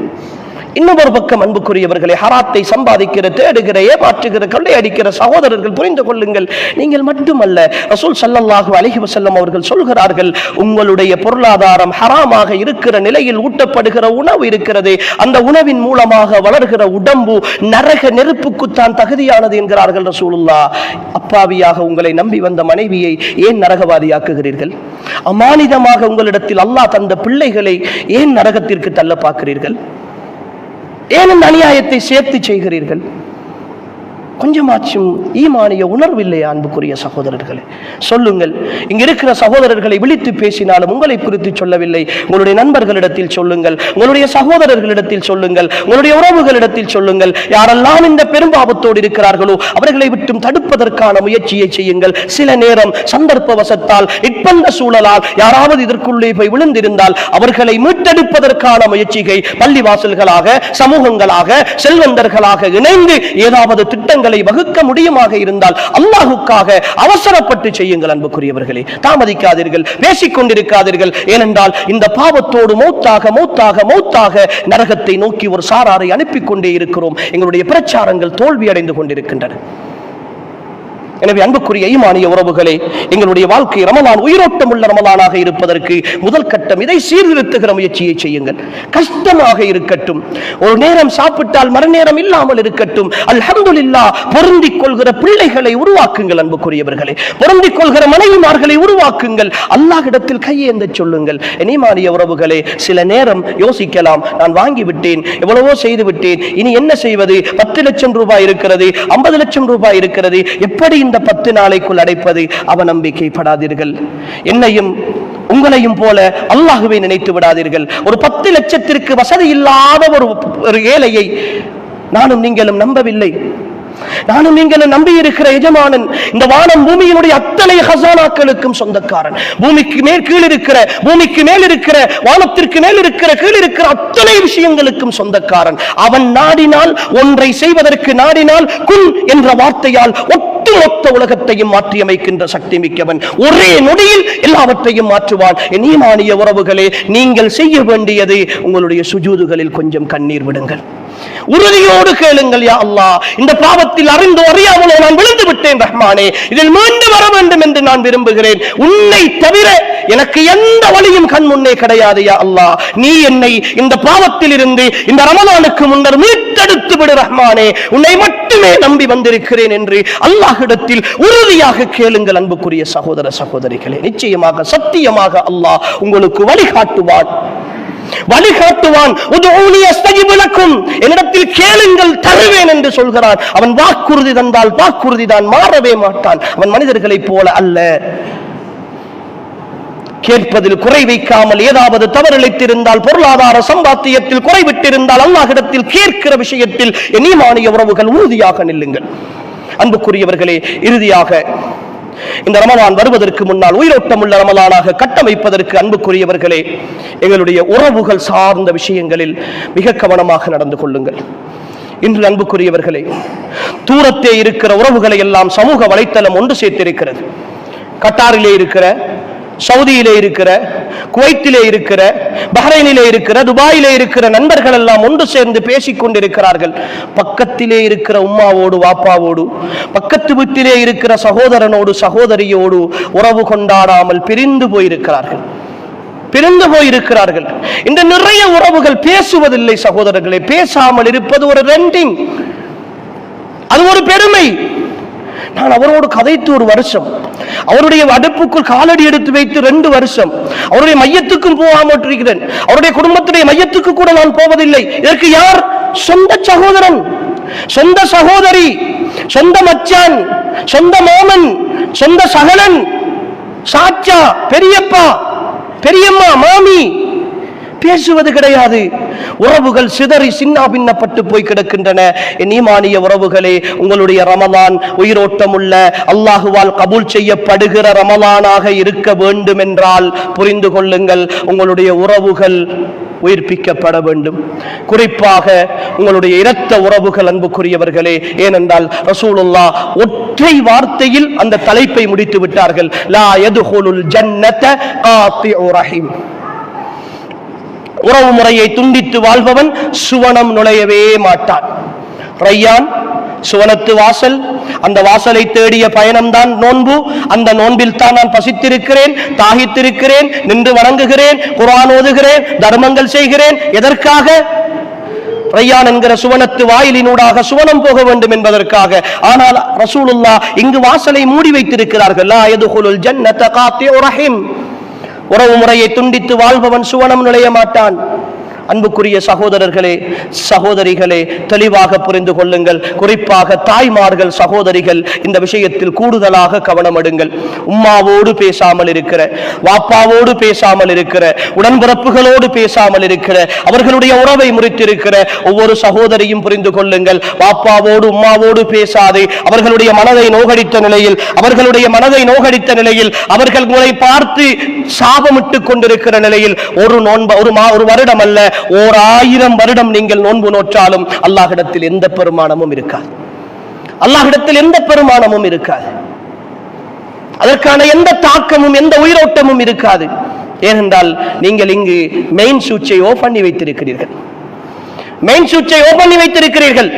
இன்னொரு பக்கம் அன்புக்குரியவர்களை, ஹராத்தை சம்பாதிக்கிற, தேடுகிற, ஏமாற்றுகிற, கொள்ளையடிக்கிற சகோதரர்கள் புரிந்து கொள்ளுங்கள், நீங்கள் மட்டுமல்ல, ரசூல் ஸல்லல்லாஹு அலைஹி வஸல்லம் அவர்கள் சொல்கிறார்கள், உங்களுடைய பொருளாதாரம் ஹராமாக இருக்கிற நிலையில் ஊட்டப்படுகிற உணவு இருக்கிறது, அந்த உணவின் மூலமாக வளர்கிற உடம்பு நரக நெருப்புக்குத்தான் தகுதியானது என்கிறார்கள் ரசூலுல்லாஹ். அப்பாவியாக உங்களை நம்பி வந்த மனைவியை ஏன் நரகவாதியாக்குகிறீர்கள்? அமானிதமாக உங்களிடத்தில் அல்லாஹ் தந்த பிள்ளைகளை ஏன் நரகத்திற்கு தள்ள பார்க்கிறீர்கள்? ஏன் இந்த அநியாயத்தை சேர்த்து செய்கிறீர்கள்? கொஞ்சமாச்சும் ஈமானிய உணர்வில்லையா அன்புக்குரிய சகோதரர்களே? சொல்லுங்கள். இங்க இருக்கிற சகோதரர்களை விழித்து பேசினாலும் உங்களை குறித்து சொல்லவில்லை, உங்களுடைய நண்பர்களிடத்தில் சொல்லுங்கள், உங்களுடைய சகோதரர்களிடத்தில் சொல்லுங்கள், உங்களுடைய உறவுகளிடத்தில் சொல்லுங்கள். யாரெல்லாம் இந்த பெரும்பாவத்தோடு இருக்கிறார்களோ அவர்களை விட்டும் தடுப்பதற்கான முயற்சியை செய்யுங்கள். சில நேரம் சந்தர்ப்ப வசத்தால், இப்பந்த சூழலால் யாராவது இதற்குள்ளே போய் விழுந்திருந்தால் அவர்களை மீட்டெடுப்பதற்கான முயற்சியை பள்ளிவாசல்களாக, சமூகங்களாக, செல்வந்தர்களாக இணைந்து ஏதாவது திட்டங்கள் வகுக்க முடியுமாக இருந்தால் அல்லாஹுக்காக அவசரப்பட்டு செய்யுங்கள் அன்புக்குரியவர்களே. தாமதிக்காதீர்கள், பேசிக் கொண்டிருக்காதீர்கள். ஏனென்றால் இந்த பாவத்தோடு மௌத்தாக மௌத்தாக மௌத்தாக நரகத்தை நோக்கி ஒரு சாராரை அனுப்பிக் கொண்டே இருக்கிறோம். எங்களுடைய பிரச்சாரங்கள் தோல்வி அடைந்து கொண்டிருக்கின்றன. எனவே அன்புக்குரிய ஈமானிய உறவுகளே, எங்களுடைய வாழ்க்கை ரமலான் உயிரோட்டம் உள்ள ரமலானாக இருப்பதற்கு முதல் கட்டம் இதை சீர்திருத்துகிற முயற்சியை செய்யுங்கள். கஷ்டமாக இருக்கட்டும், ஒரு நேரம் சாப்பிட்டால் மறுநேரம் இல்லாமல் இருக்கட்டும், அல்ஹம்துலில்லாஹ் பொருந்திக் கொள்கிற பிள்ளைகளை உருவாக்குங்கள். அன்புக்குரியவர்களே, பொருந்திக் கொள்கிற மனைவிமார்களை உருவாக்குங்கள். அல்லாஹ்விடத்தில் கையேந்த சொல்லுங்கள். ஈமானிய உறவுகளே, சில நேரம் யோசிக்கலாம், நான் வாங்கிவிட்டேன், எவ்வளவோ செய்து விட்டேன், இனி என்ன செய்வது? 10 லட்சம் ரூபாய் இருக்கிறது, 50 லட்சம் ரூபாய் இருக்கிறது, எப்படி இந்த 10 நாளைக்குள் அடைப்பது? அவநம்பிக்கைப்படாதீர்கள். என்னையும் உங்களையும் போல அல்லாஹ்வை நினைத்து விடாதீர்கள். ஒரு 10 லட்சத்திற்கு வசதி இல்லாத ஒரு ஏழையை நானும் நீங்களும் நம்பவில்லை. நானும் நீங்களும் நம்பி இருக்கிற எஜமானன் இந்த வானம் பூமியினுடைய அத்தனை ஹசானாக்களுக்கும் சொந்தக்காரன். பூமிக்கு மேல் கீழ் இருக்கிற, பூமிக்கு மேல் இருக்கிற, வானத்திற்கு மேல் இருக்கிற, கீழ் இருக்கிற அத்தனை விஷயங்களுக்கும் சொந்தக்காரன். அவன் நாடினால், ஒன்றை செய்வதற்கு நாடினால், குன் என்ற வார்த்தையால் ஒட்டுமொத்த உலகத்தையும் மாற்றியமைக்கின்ற சக்தி மிக்கவன். ஒரே நொடியில் எல்லாவற்றையும் மாற்றுவான். என் ஈமானிய உறவுகளே, நீங்கள் செய்ய வேண்டியது உங்களுடைய சுஜூதுகளில் கொஞ்சம் கண்ணீர் விடுங்கள். உறுதியோடு கேளுங்கள், யா அல்லாஹ், இந்த பாவத்தில் அறிந்தோ அறியாமலோ நான் விழுந்து விட்டேன் ரஹ்மானே, இதில் மீண்டு வர வேண்டும் என்று நான் விரும்புகிறேன். உன்னை தவிர எனக்கு எந்த வழியும் கண் முன்னே கிடையாது. யா அல்லாஹ், நீ என்னை இந்த பாவத்தில் இருந்து இந்த ரமலானுக்கு முன்னர் மீட்டெடுத்து விடு ரஹ்மானே, உன்னை மட்டுமே நம்பி வந்திருக்கிறேன் என்று அல்லாஹ்விடத்தில் உறுதியாக கேளுங்கள். அன்புக்குரிய சகோதர சகோதரிகளே, நிச்சயமாக சத்தியமாக அல்லாஹ் உங்களுக்கு வழிகாட்டுவான். என்னிடத்தில் கேளுங்கள் தருவேன் என்று சொல்கிறான். அவன் வாக்குறுதி தந்தால் வாக்குறுதி தான், மாறவே மாட்டான். அவன் மனிதர்களைப் போல அல்ல. கேட்பதில் குறை வைக்காமல், ஏதாவது தவறிழைத்திருந்தால், பொருளாதார சம்பாத்தியத்தில் குறைவிட்டிருந்தால், அல்லாஹ்விடத்தில் கேட்கிற விஷயத்தில் ஈமானிய உறவுகள் உறுதியாக நில்லுங்கள். அன்புக்குரியவர்களே, இறுதியாக இந்த ரமலான் வருவதற்கு முன்னால் உயிரோட்டம் உள்ள ரமலானாக கட்டமைப்பதற்கு அன்புக்குரியவர்களே, எங்களுடைய உறவுகள் சார்ந்த விஷயங்களில் மிக கவனமாக நடந்து கொள்ளுங்கள். இன்று அன்புக்குரியவர்களே, தூரத்தே இருக்கிற உறவுகளை எல்லாம் சமூக வலைத்தளம் ஒன்று சேர்த்திருக்கிறது. கட்டாரிலே இருக்கிற, சவுதியிலே இருக்கிற, குவைத்திலே இருக்கிற, பஹ்ரைனிலே இருக்கிற, துபாயிலே இருக்கிற நண்பர்கள் எல்லாம் ஒன்று சேர்ந்து பேசிக் கொண்டிருக்கிறார்கள். பக்கத்திலே இருக்கிற உம்மாவோடு வாப்பாவோடு, பக்கத்து வீட்டிலே இருக்கிற சகோதரனோடு சகோதரியோடு உறவு கொண்டாடாமல் பிரிந்து போயிருக்கிறார்கள். இந்த நிறைய உறவுகள் பேசுவதில்லை சகோதரர்களே. பேசாமல் இருப்பது ஒரு ரெண்டிங், அது ஒரு பெருமை. நான் அவரோடு கதைத்து 1 வருஷம், அவருடைய அடுப்புக்குள் காலடி எடுத்து வைத்து 2 வருஷம், அவருடைய மையத்துக்கும் போகாமல் இருக்கிறேன், அவருடைய குடும்பத்துடைய மையத்துக்கு கூட நான் போவதில்லை. இதற்கு யார்? சொந்த சகோதரன், சொந்த சகோதரி, சொந்த மச்சான், சொந்த மாமன், சொந்த சகலன், சாச்சா, பெரியப்பா, பெரியம்மா, மாமி. பேசுவது கிடையாது. உறவுகள் சிதறி சின்ன பின்னப்பட்டு போய் கிடக்கின்றன. என் ஈமானிய உறவுகளே, உங்களுடைய ரமலான் உயிரோட்டம் உள்ள, அல்லாஹுவால் கபூல் செய்யப்படுகிற ரமலானாக இருக்க வேண்டும் என்றால் புரிந்து கொள்ளுங்கள், உங்களுடைய உறவுகள் உயிர்ப்பிக்கப்பட வேண்டும். குறிப்பாக உங்களுடைய இரத்த உறவுகள். அன்புக்குரியவர்களே, ஏனென்றால் ரசூலுல்லாஹ் ஒற்றை வார்த்தையில் அந்த தலைப்பை முடித்து விட்டார்கள். லா யதுகுலுல் ஜன்னத காத்திஉ ரஹீம். உறவு முறையை துண்டித்து வாழ்பவன் சுவனம் நுழையவே மாட்டான். ரையான் சுவனத்து வாசல், அந்த வாசலை தேடிய பயணம்தான் நோன்பு. அந்த நோன்பில் தான் நான் பசித்திருக்கிறேன், தாகித்திருக்கிறேன், நின்று வணங்குகிறேன், குர்ஆன் ஓதுகிறேன், தர்மங்கள் செய்கிறேன். எதற்காக? ரையான் என்கிற சுவனத்து வாயிலினூடாக சுவனம் போக வேண்டும் என்பதற்காக. ஆனால் ரசூலுல்லாஹ் இங்கு வாசலை மூடி வைத்திருக்கிறார்கள். லா யதுகுலுல் ஜன்னத காத்திஉ ரஹீம். உறவு முறையை துண்டித்து வாழ்பவன் சுவனம் நுழைய மாட்டான். அன்புக்குரிய சகோதரர்களே, சகோதரிகளே, தெளிவாக புரிந்து கொள்ளுங்கள். குறிப்பாக தாய்மார்கள், சகோதரிகள் இந்த விஷயத்தில் கூடுதலாக கவனம் எடுங்கள். உம்மாவோடு பேசாமல் இருக்கிற, வாப்பாவோடு பேசாமல் இருக்கிற, உடன்பிறப்புகளோடு பேசாமல் இருக்கிற, அவர்களுடைய உறவை முறித்திருக்கிற ஒவ்வொரு சகோதரியும் புரிந்து கொள்ளுங்கள். வாப்பாவோடு உம்மாவோடு பேசாதே. அவர்களுடைய மனதை நோகடித்த நிலையில், அவர்கள் உங்களை பார்த்து சாபமிட்டுக் கொண்டிருக்கிற நிலையில் ஒரு வருடம் அல்ல, 1000 வருடம் நீங்கள் நோன்பு நோற்றாலும் அல்லாஹ்விடத்தில் எந்த பெருமானமும் இருக்காது. அதற்கான எந்த தாக்கமும் எந்த உயிரோட்டமும் இருக்காது. ஏனென்றால் நீங்கள் இங்கு மெயின் சுவிட்சை ஓபன் பண்ணி வைத்திருக்கிறீர்கள்.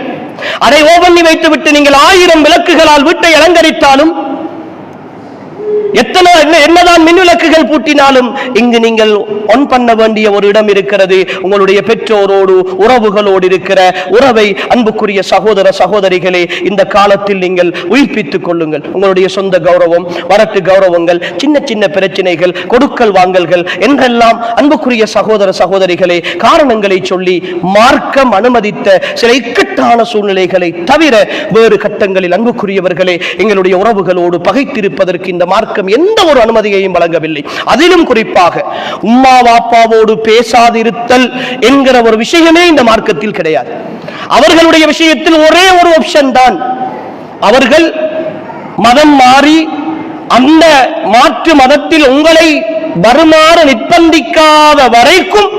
அதை ஓவண்ணி வைத்துவிட்டு நீங்கள் 1000 விளக்குகளால் வீட்டை அலங்கரித்தாலும், என்னதான் மின் விளக்குகள் பூட்டினாலும், இங்கு நீங்கள் ஒன் பண்ண வேண்டிய ஒரு இடம் இருக்கிறது. உங்களுடைய பெற்றோரோடு உறவுகளோடு இருக்கிற உறவை அன்புக்குரிய சகோதர சகோதரிகளே, இந்த காலத்தில் நீங்கள் உயிர்ப்பித்துக் கொள்ளுங்கள். உங்களுடைய சொந்த கௌரவம், வரட்டு கௌரவங்கள், சின்ன சின்ன பிரச்சனைகள், கொடுக்கல் வாங்கல்கள் என்றெல்லாம் அன்புக்குரிய சகோதர சகோதரிகளே காரணங்களை சொல்லி மார்க்கம் அனுமதித்த சில இக்கட்டான சூழ்நிலைகளை தவிர வேறு கட்டங்களில் அன்புக்குரியவர்களே எங்களுடைய உறவுகளோடு பகைத்திருப்பதற்கு இந்த மார்க்கம் எந்த ஒரு அனுமதியையும் வழங்கவில்லை. அதிலும் குறிப்பாக உம்மா வாப்பாவோடு பேசாதிருத்தல் என்கிற ஒரு விஷயமே இந்த மார்க்கத்தில் கிடையாது. அவர்களுடைய விஷயத்தில் ஒரே ஒரு ஆப்ஷன் தான், அவர்கள் மதம் மாறி அந்த மாற்று மதத்தில் உங்களை வருமாறு நிர்பந்திக்காத வரைக்கும்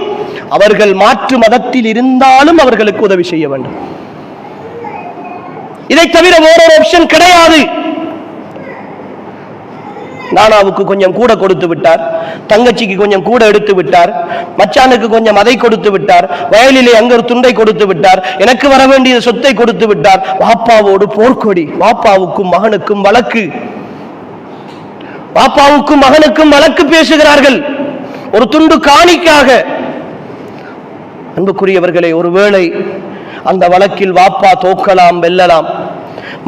அவர்கள் மாற்று மதத்தில் இருந்தாலும் அவர்களுக்கு உதவி செய்ய வேண்டும். இதை தவிர வேறொரு ஆப்ஷன் கிடையாது. நானாவுக்கு கொஞ்சம் கூட கொடுத்து விட்டார், தங்கச்சிக்கு கொஞ்சம் கூட எடுத்து விட்டார், மச்சானுக்கு கொஞ்சம் அதை கொடுத்து விட்டார், வயலிலே அங்க ஒரு துண்டை கொடுத்து விட்டார், எனக்கு வர வேண்டிய சொத்தை கொடுத்து விட்டார். வாப்பாவோடு போர்க்கொடி, வாப்பாவுக்கும் மகனுக்கும் வழக்கு, வாப்பாவுக்கும் மகனுக்கும் வழக்கு பேசுகிறார்கள் ஒரு துண்டு காணிக்காக. அன்புக்குரியவர்களே, ஒருவேளை அந்த வழக்கில் வாப்பா தோக்கலாம் வெல்லலாம்,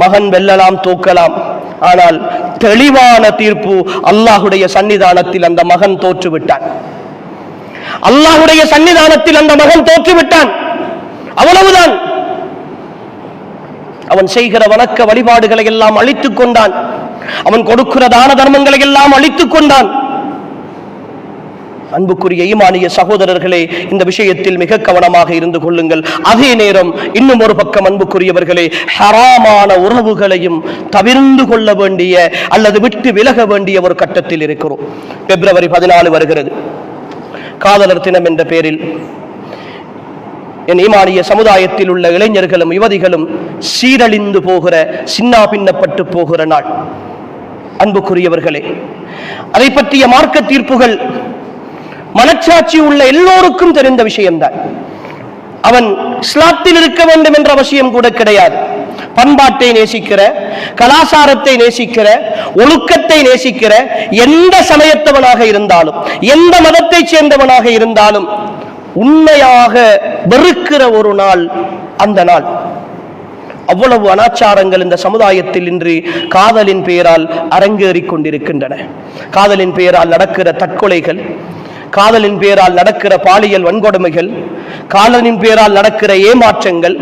மகன் வெல்லலாம் தோக்கலாம், ஆனால் தெளிவான தீர்ப்பு, அல்லாஹுடைய சன்னிதானத்தில் அந்த மகன் தோற்றுவிட்டான். அல்லாஹுடைய சன்னிதானத்தில் அந்த மகன் தோற்றுவிட்டான். அவ்வளவுதான். அவன் செய்கிற வணக்க வழிபாடுகளை எல்லாம் அழித்துக் கொண்டான். அவன் கொடுக்கிற தான தர்மங்களை எல்லாம் அழித்துக் கொண்டான். அன்புக்குரிய ஈமானிய சகோதரர்களே, இந்த விஷயத்தில் மிக கவனமாக இருந்து கொள்ளுங்கள். அதே நேரம் இன்னும் ஒரு பக்கம் அன்புக்குரியவர்களே, ஹராமான உறவுகளையும் தவிர்ந்து கொள்ள வேண்டிய அல்லது விட்டு விலக வேண்டிய ஒரு கட்டத்தில் இருக்கிறோம். பிப்ரவரி 14 வருகிறது, காதலர் தினம் என்ற பெயரில் என் ஈமானிய சமுதாயத்தில் உள்ள இளைஞர்களும் யுவதிகளும் சீரழிந்து போகிற, சின்னா பின்னப்பட்டு போகிற நாள். அன்புக்குரியவர்களே, அதை பற்றிய மார்க்க தீர்ப்புகள் மனச்சாட்சி உள்ள எல்லோருக்கும் தெரிந்த விஷயம்தான். அவன் இஸ்லாத்தில் இருக்க வேண்டும் என்ற அவசியம் கூட கிடையாது. பண்பாட்டை நேசிக்கிற, கலாச்சாரத்தை நேசிக்கிற, ஒழுக்கத்தை நேசிக்கிற எந்த சமயத்தவனாக இருந்தாலும், எந்த மதத்தை சேர்ந்தவனாக இருந்தாலும் உண்மையாக வெறுக்கிற ஒரு நாள் அந்த நாள். அவ்வளவு அனாச்சாரங்கள் இந்த சமுதாயத்தில் இன்று காதலின் பெயரால் அரங்கேறிக் கொண்டிருக்கின்றன. காதலின் பெயரால் நடக்கிற தற்கொலைகள், காதலின் பேரால் நடக்கிற பாலியல் வன்கொடுமைகள், காதலின் பேரால் நடக்கிற ஏமாற்றங்கள்.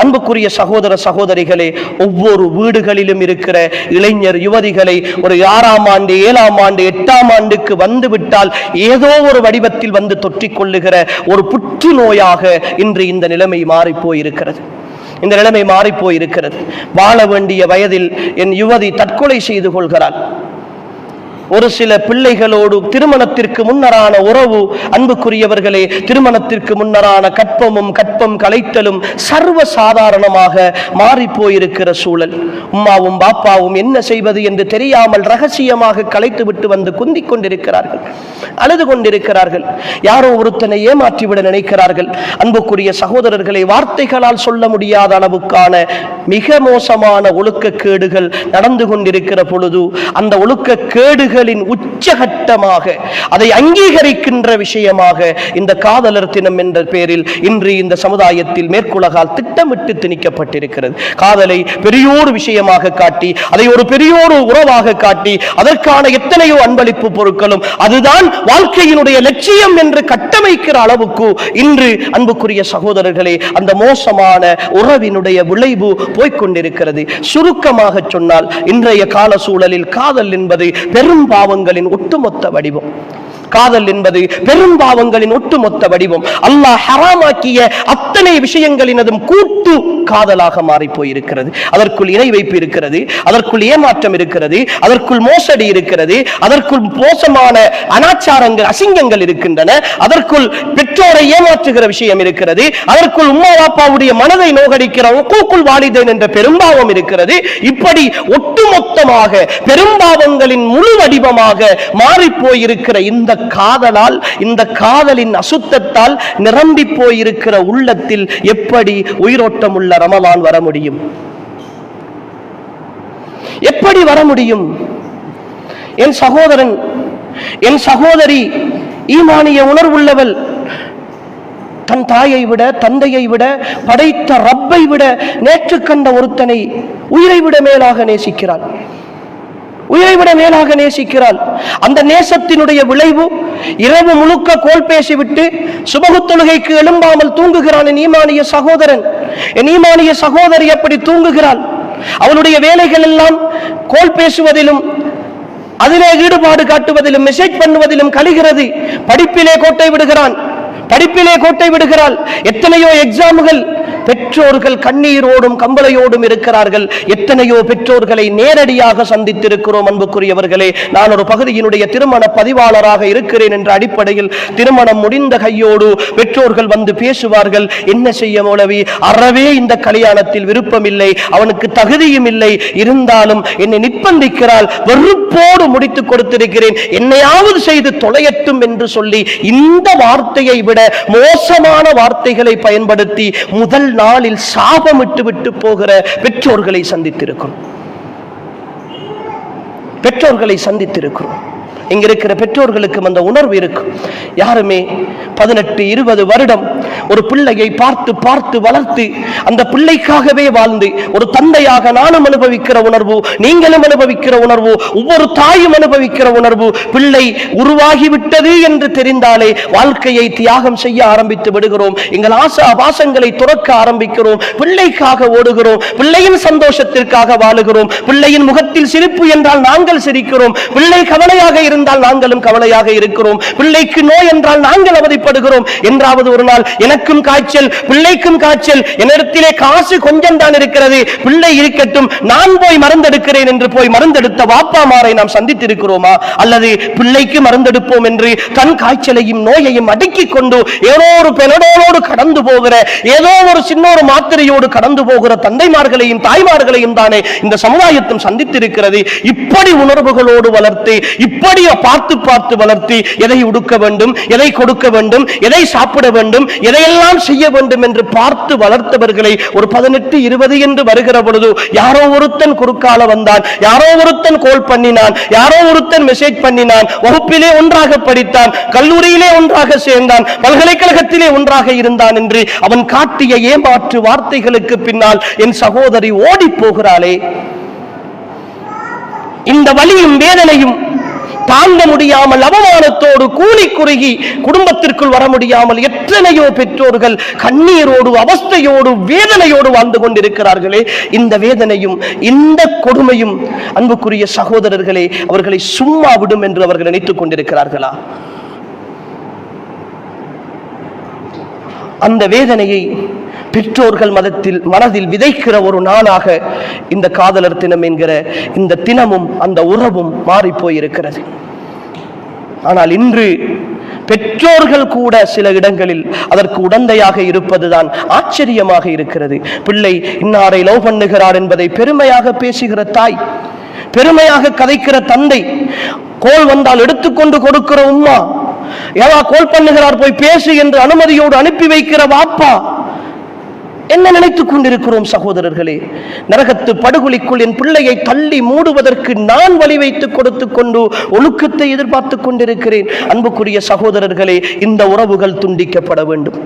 அன்புக்குரிய சகோதர சகோதரிகளே, ஒவ்வொரு வீடுகளிலும் இருக்கிற இளைஞர் யுவதிகளை ஒரு 6ஆம் ஆண்டு 7ஆம் ஆண்டு 8ஆம் ஆண்டுக்கு வந்து விட்டால் ஏதோ ஒரு வடிவத்தில் வந்து தொற்றிக் கொள்ளுகிற ஒரு புற்று நோயாக இன்று இந்த நிலைமை மாறிப்போயிருக்கிறது. இந்த நிலைமை மாறிப்போயிருக்கிறது. வாழ வேண்டிய வயதில் என் யுவதி தற்கொலை செய்து கொள்கிறாள். ஒரு சில பிள்ளைகளோடு திருமணத்திற்கு முன்னரான உறவு, அன்புக்குரியவர்களே, திருமணத்திற்கு முன்னரான கற்பம் கலைத்தலும் சர்வ சாதாரணமாக மாறி போயிருக்கிற சூழல். உம்மாவும் பாப்பாவும் என்ன செய்வது என்று தெரியாமல் ரகசியமாக கலைத்து விட்டு வந்து குந்திக் கொண்டிருக்கிறார்கள், அழுது கொண்டிருக்கிறார்கள். யாரோ ஒருத்தனை ஏமாற்றிவிட நினைக்கிறார்கள். அன்புக்குரிய சகோதரர்களை, வார்த்தைகளால் சொல்ல முடியாத அளவுக்கான மிக மோசமான ஒழுக்கக்கேடுகள் நடந்து கொண்டிருக்கிற பொழுது, அந்த ஒழுக்கக்கேடுகள் உச்சகட்டமாக அதை அங்கீகரிக்கின்ற விஷயமாக இந்த காதலர் தினம் என்ற பெயரில் இன்று இந்த சமுதாயத்தில் மேற்குலகால் திட்டமிட்டு திணிக்கப்பட்டிருக்கிறது. காதலை பெரியோரு விஷயமாக காட்டி, அதை ஒரு பெரியோரு உறவாக காட்டி, அதற்கான எத்தனையோ அன்பளிப்பு பொருட்களும் அதுதான் வாழ்க்கையினுடைய லட்சியம் என்று கட்டமைக்கிற அளவுக்கு இன்று அன்புக்குரிய சகோதரர்களே அந்த மோசமான உறவினுடைய விளைவு போய்கொண்டிருக்கிறது. சுருக்கமாக சொன்னால், இன்றைய கால சூழலில் காதல் என்பது பெரும் பாவங்களின் ஒட்டுமொத்த வடிவம். காதல் என்பது பெரும் பாவங்களின் ஒட்டுமொத்த வடிவம். அல்லாஹ் ஹராமாக்கிய அத்தனை விஷயங்களினதும் கூட்டு காதலாக மாறி போயிருக்கிறது. அதற்குள் இணை வைப்பு இருக்கிறது, அதற்குள் ஏமாற்றம் இருக்கிறது, அதற்குள் மோசடி இருக்கிறது, அதற்குள் மோசமான அனாச்சாரங்கள் அசிங்கங்கள் இருக்கின்றன, அதற்குள் பெற்றோரை ஏமாற்றுகிற விஷயம் இருக்கிறது, அதற்குள் உம்மா பாப்பாவுடைய மனதை நோகடிக்கிற உக்கூக்குல் வாலிதைன் என்ற பெரும்பாவம் இருக்கிறது. இப்படி ஒட்டுமொத்தமாக பெரும்பாவங்களின் முழு வடிவமாக மாறி போயிருக்கிற இந்த காதலால், இந்த காதலின் அசுத்தத்தால் நிரம்பி போயிருக்கிற உள்ளத்தில் எப்படி உயிரோட்டம் உள்ள ரமலான் வர முடியும்? எப்படி வர முடியும்? என் சகோதரன், என் சகோதரி ஈமானிய உணர்வுள்ளவள் தன் தாயை விட, தந்தையை விட, படைத்த ரப்பை விட, நேற்று கண்ட ஒருத்தனை உயிரை விட மேலாக நேசிக்கிறாள். உயிரை விட மேலாக நேசிக்கிறாள். அந்த நேசத்தினுடைய விளைவு இரவு முழுக்க கோல் பேசிவிட்டு சுபஹு தொழுகைக்கு எழும்பாமல் தூங்குகிறான் என் ஈமானிய சகோதரன். என் ஈமானிய சகோதரி அப்படி தூங்குகிறாள். அவளுடைய வேலைகள் எல்லாம் கோல் பேசுவதிலும், அதிலே ஈடுபாடு காட்டுவதிலும், மெசேஜ் பண்ணுவதிலும் கழிகிறது. படிப்பிலே கோட்டை விடுகிறான், படிப்பிலே கோட்டை விடுகிறாள். எத்தனையோ எக்ஸாம்கள், பெற்றோர்கள் கண்ணீரோடும் கம்பளையோடும் இருக்கிறார்கள். எத்தனையோ பெற்றோர்களை நேரடியாக சந்தித்திருக்கிறோம். அன்புக்குரியவர்களே, நான் ஒரு பகுதியினுடைய திருமண பதிவாளராக இருக்கிறேன் என்ற அடிப்படையில் திருமணம் முடிந்த கையோடு பெற்றோர்கள் வந்து பேசுவார்கள். என்ன செய்ய மௌலவி, அறவே இந்த கல்யாணத்தில் விருப்பமில்லை, அவனுக்கு தகுதியும் இல்லை, இருந்தாலும் என்னை நிர்பந்திக்கிறாள், வெறுப்போடு முடித்துக் கொடுத்திருக்கிறேன், என்னையாவது செய்து தொலையட்டும் என்று சொல்லி இந்த வார்த்தையை விட மோசமான வார்த்தைகளை பயன்படுத்தி முதல் நாளில் சாபமிட்டு விட்டு போகிற பெற்றோர்களை சந்தித்திருக்கிறோம். பெற்றோர்களை சந்தித்திருக்கிறோம். இங்க இருக்கிற பெற்றோர்களுக்கு அந்த உணர்வு இருக்கும். யாருமே 18-20 வருடம் ஒரு பிள்ளையை பார்த்து பார்த்து வளர்த்து அந்த பிள்ளைக்காகவே வாழ்ந்து, ஒரு தந்தையாக நானும் அனுபவிக்கிற உணர்வு, நீங்களும் அனுபவிக்கிற உணர்வு, ஒவ்வொரு தாயும் அனுபவிக்கிற உணர்வு, பிள்ளை உருவாகிவிட்டது என்று தெரிந்தாலே வாழ்க்கையை தியாகம் செய்ய ஆரம்பித்து விடுகிறோம். எங்கள் ஆசா பாசங்களை துறக்க ஆரம்பிக்கிறோம். பிள்ளைக்காக ஓடுகிறோம், பிள்ளையின் சந்தோஷத்திற்காக வாழுகிறோம். பிள்ளையின் முகத்தில் சிரிப்பு என்றால் நாங்கள் சிரிக்கிறோம். பிள்ளை கவலையாக இருந்தால் நாங்களும் கவலையாக இருக்கிறோம். பிள்ளைக்கு நோய் என்றால் நாங்கள் அவதிப்படுகிறோம். என்றாவது ஒரு நாள் எனக்கும் காய்ச்சல், பிள்ளைக்கும் காய்ச்சல், என்னிடத்திலே காசு கொஞ்சம் தான் இருக்கிறது, பிள்ளை இருக்கட்டும், நான் போய் மருந்தெடுக்கிறேன் என்று போய் மருந்தெடுத்த வாப்பாமாரை நாம் சந்தித்திருக்கிறோமா? அல்லது பிள்ளைக்கு மருந்தெடுப்போம் என்று தன் காய்ச்சலையும் நோயையும் அடுக்கிக் கொண்டு ஏதோ ஒரு பெனடோலோடு கடந்து போகிற, ஏதோ ஒரு சின்ன ஒரு மாத்திரையோடு கடந்து போகிற தந்தைமார்களையும் தாய்மார்களையும் தானே இந்த சமுதாயத்தும் சந்தித்திருக்கிறது. இப்படி உணர்வுகளோடு வளர்த்து, இப்படி பார்த்து பார்த்து வளர்த்து, எதை உடுக்க வேண்டும், எதை கொடுக்க வேண்டும், எதை சாப்பிட வேண்டும், எதையெல்லாம் செய்ய வேண்டும் என்று பார்த்து வளர்த்தவர்களை ஒரு 18-20 என்று வருகிற பொழுது யாரோ ஒருத்தன் குறுக்கால வந்தான், யாரோ ஒருத்தன் கோல் பண்ணினான், யாரோ ஒருத்தன் மெசேஜ் பண்ணினான், வகுப்பிலே ஒன்றாக படித்தான், கல்லூரியிலே ஒன்றாக சேர்ந்தான், பல்கலைக்கழகத்திலே ஒன்றாக இருந்தான் என்று அவன் காட்டிய ஏமாற்று வார்த்தைகளுக்கு பின்னால் என் சகோதரி ஓடி போகிறாளே. இந்த வலியும் வேதனையும் தாங்க முடியாமல் அவமானத்தோடு கூலி குறுகி குடும்பத்திற்குள் வர முடியாமல் எத்தனையோ பெற்றோர்கள் கண்ணீரோடு அவஸ்தையோடு வேதனையோடு வாழ்ந்து கொண்டிருக்கிறார்களே. இந்த வேதனையும் இந்த கொடுமையும் அன்புக்குரிய சகோதரர்களே அவர்களை சும்மா விடும் என்று அவர்கள் நினைத்துக் கொண்டிருக்கிறார்களா? அந்த வேதனையை பெற்றோர்கள் மனதில் விதைக்கிற ஒரு நாளாக இந்த காதலர் தினம் என்கிற இந்த தினமும் அந்த உறவும் மாறி போயிருக்கிறது. ஆனால் இன்று பெற்றோர்கள் கூட சில இடங்களில் அதற்கு உடந்தையாக இருப்பதுதான் ஆச்சரியமாக இருக்கிறது. பிள்ளை இன்னாரை லவ் பண்ணுகிறார் என்பதை பெருமையாக பேசுகிற தாய், பெருமையாக கதைக்கிற தந்தை, கோல் வந்தால் எடுத்துக்கொண்டு கொடுக்கிற உம்மா, ஏவா கோல் பண்ணுகிறார் போய் பேசு என்று அனுமதியோடு அனுப்பி வைக்கிற வாப்பா, என்ன நினைத்துக் கொண்டிருக்கிறோம் சகோதரர்களே? நரகத்து படுகொலிக்குள் என் பிள்ளையை தள்ளி மூடுவதற்கு நான் வழி வைத்துக் கொடுத்து கொண்டு ஒழுக்கத்தை எதிர்பார்த்துக் கொண்டிருக்கிறேன். அன்புக்குரிய சகோதரர்களே, இந்த உறவுகள் துண்டிக்கப்பட வேண்டும்.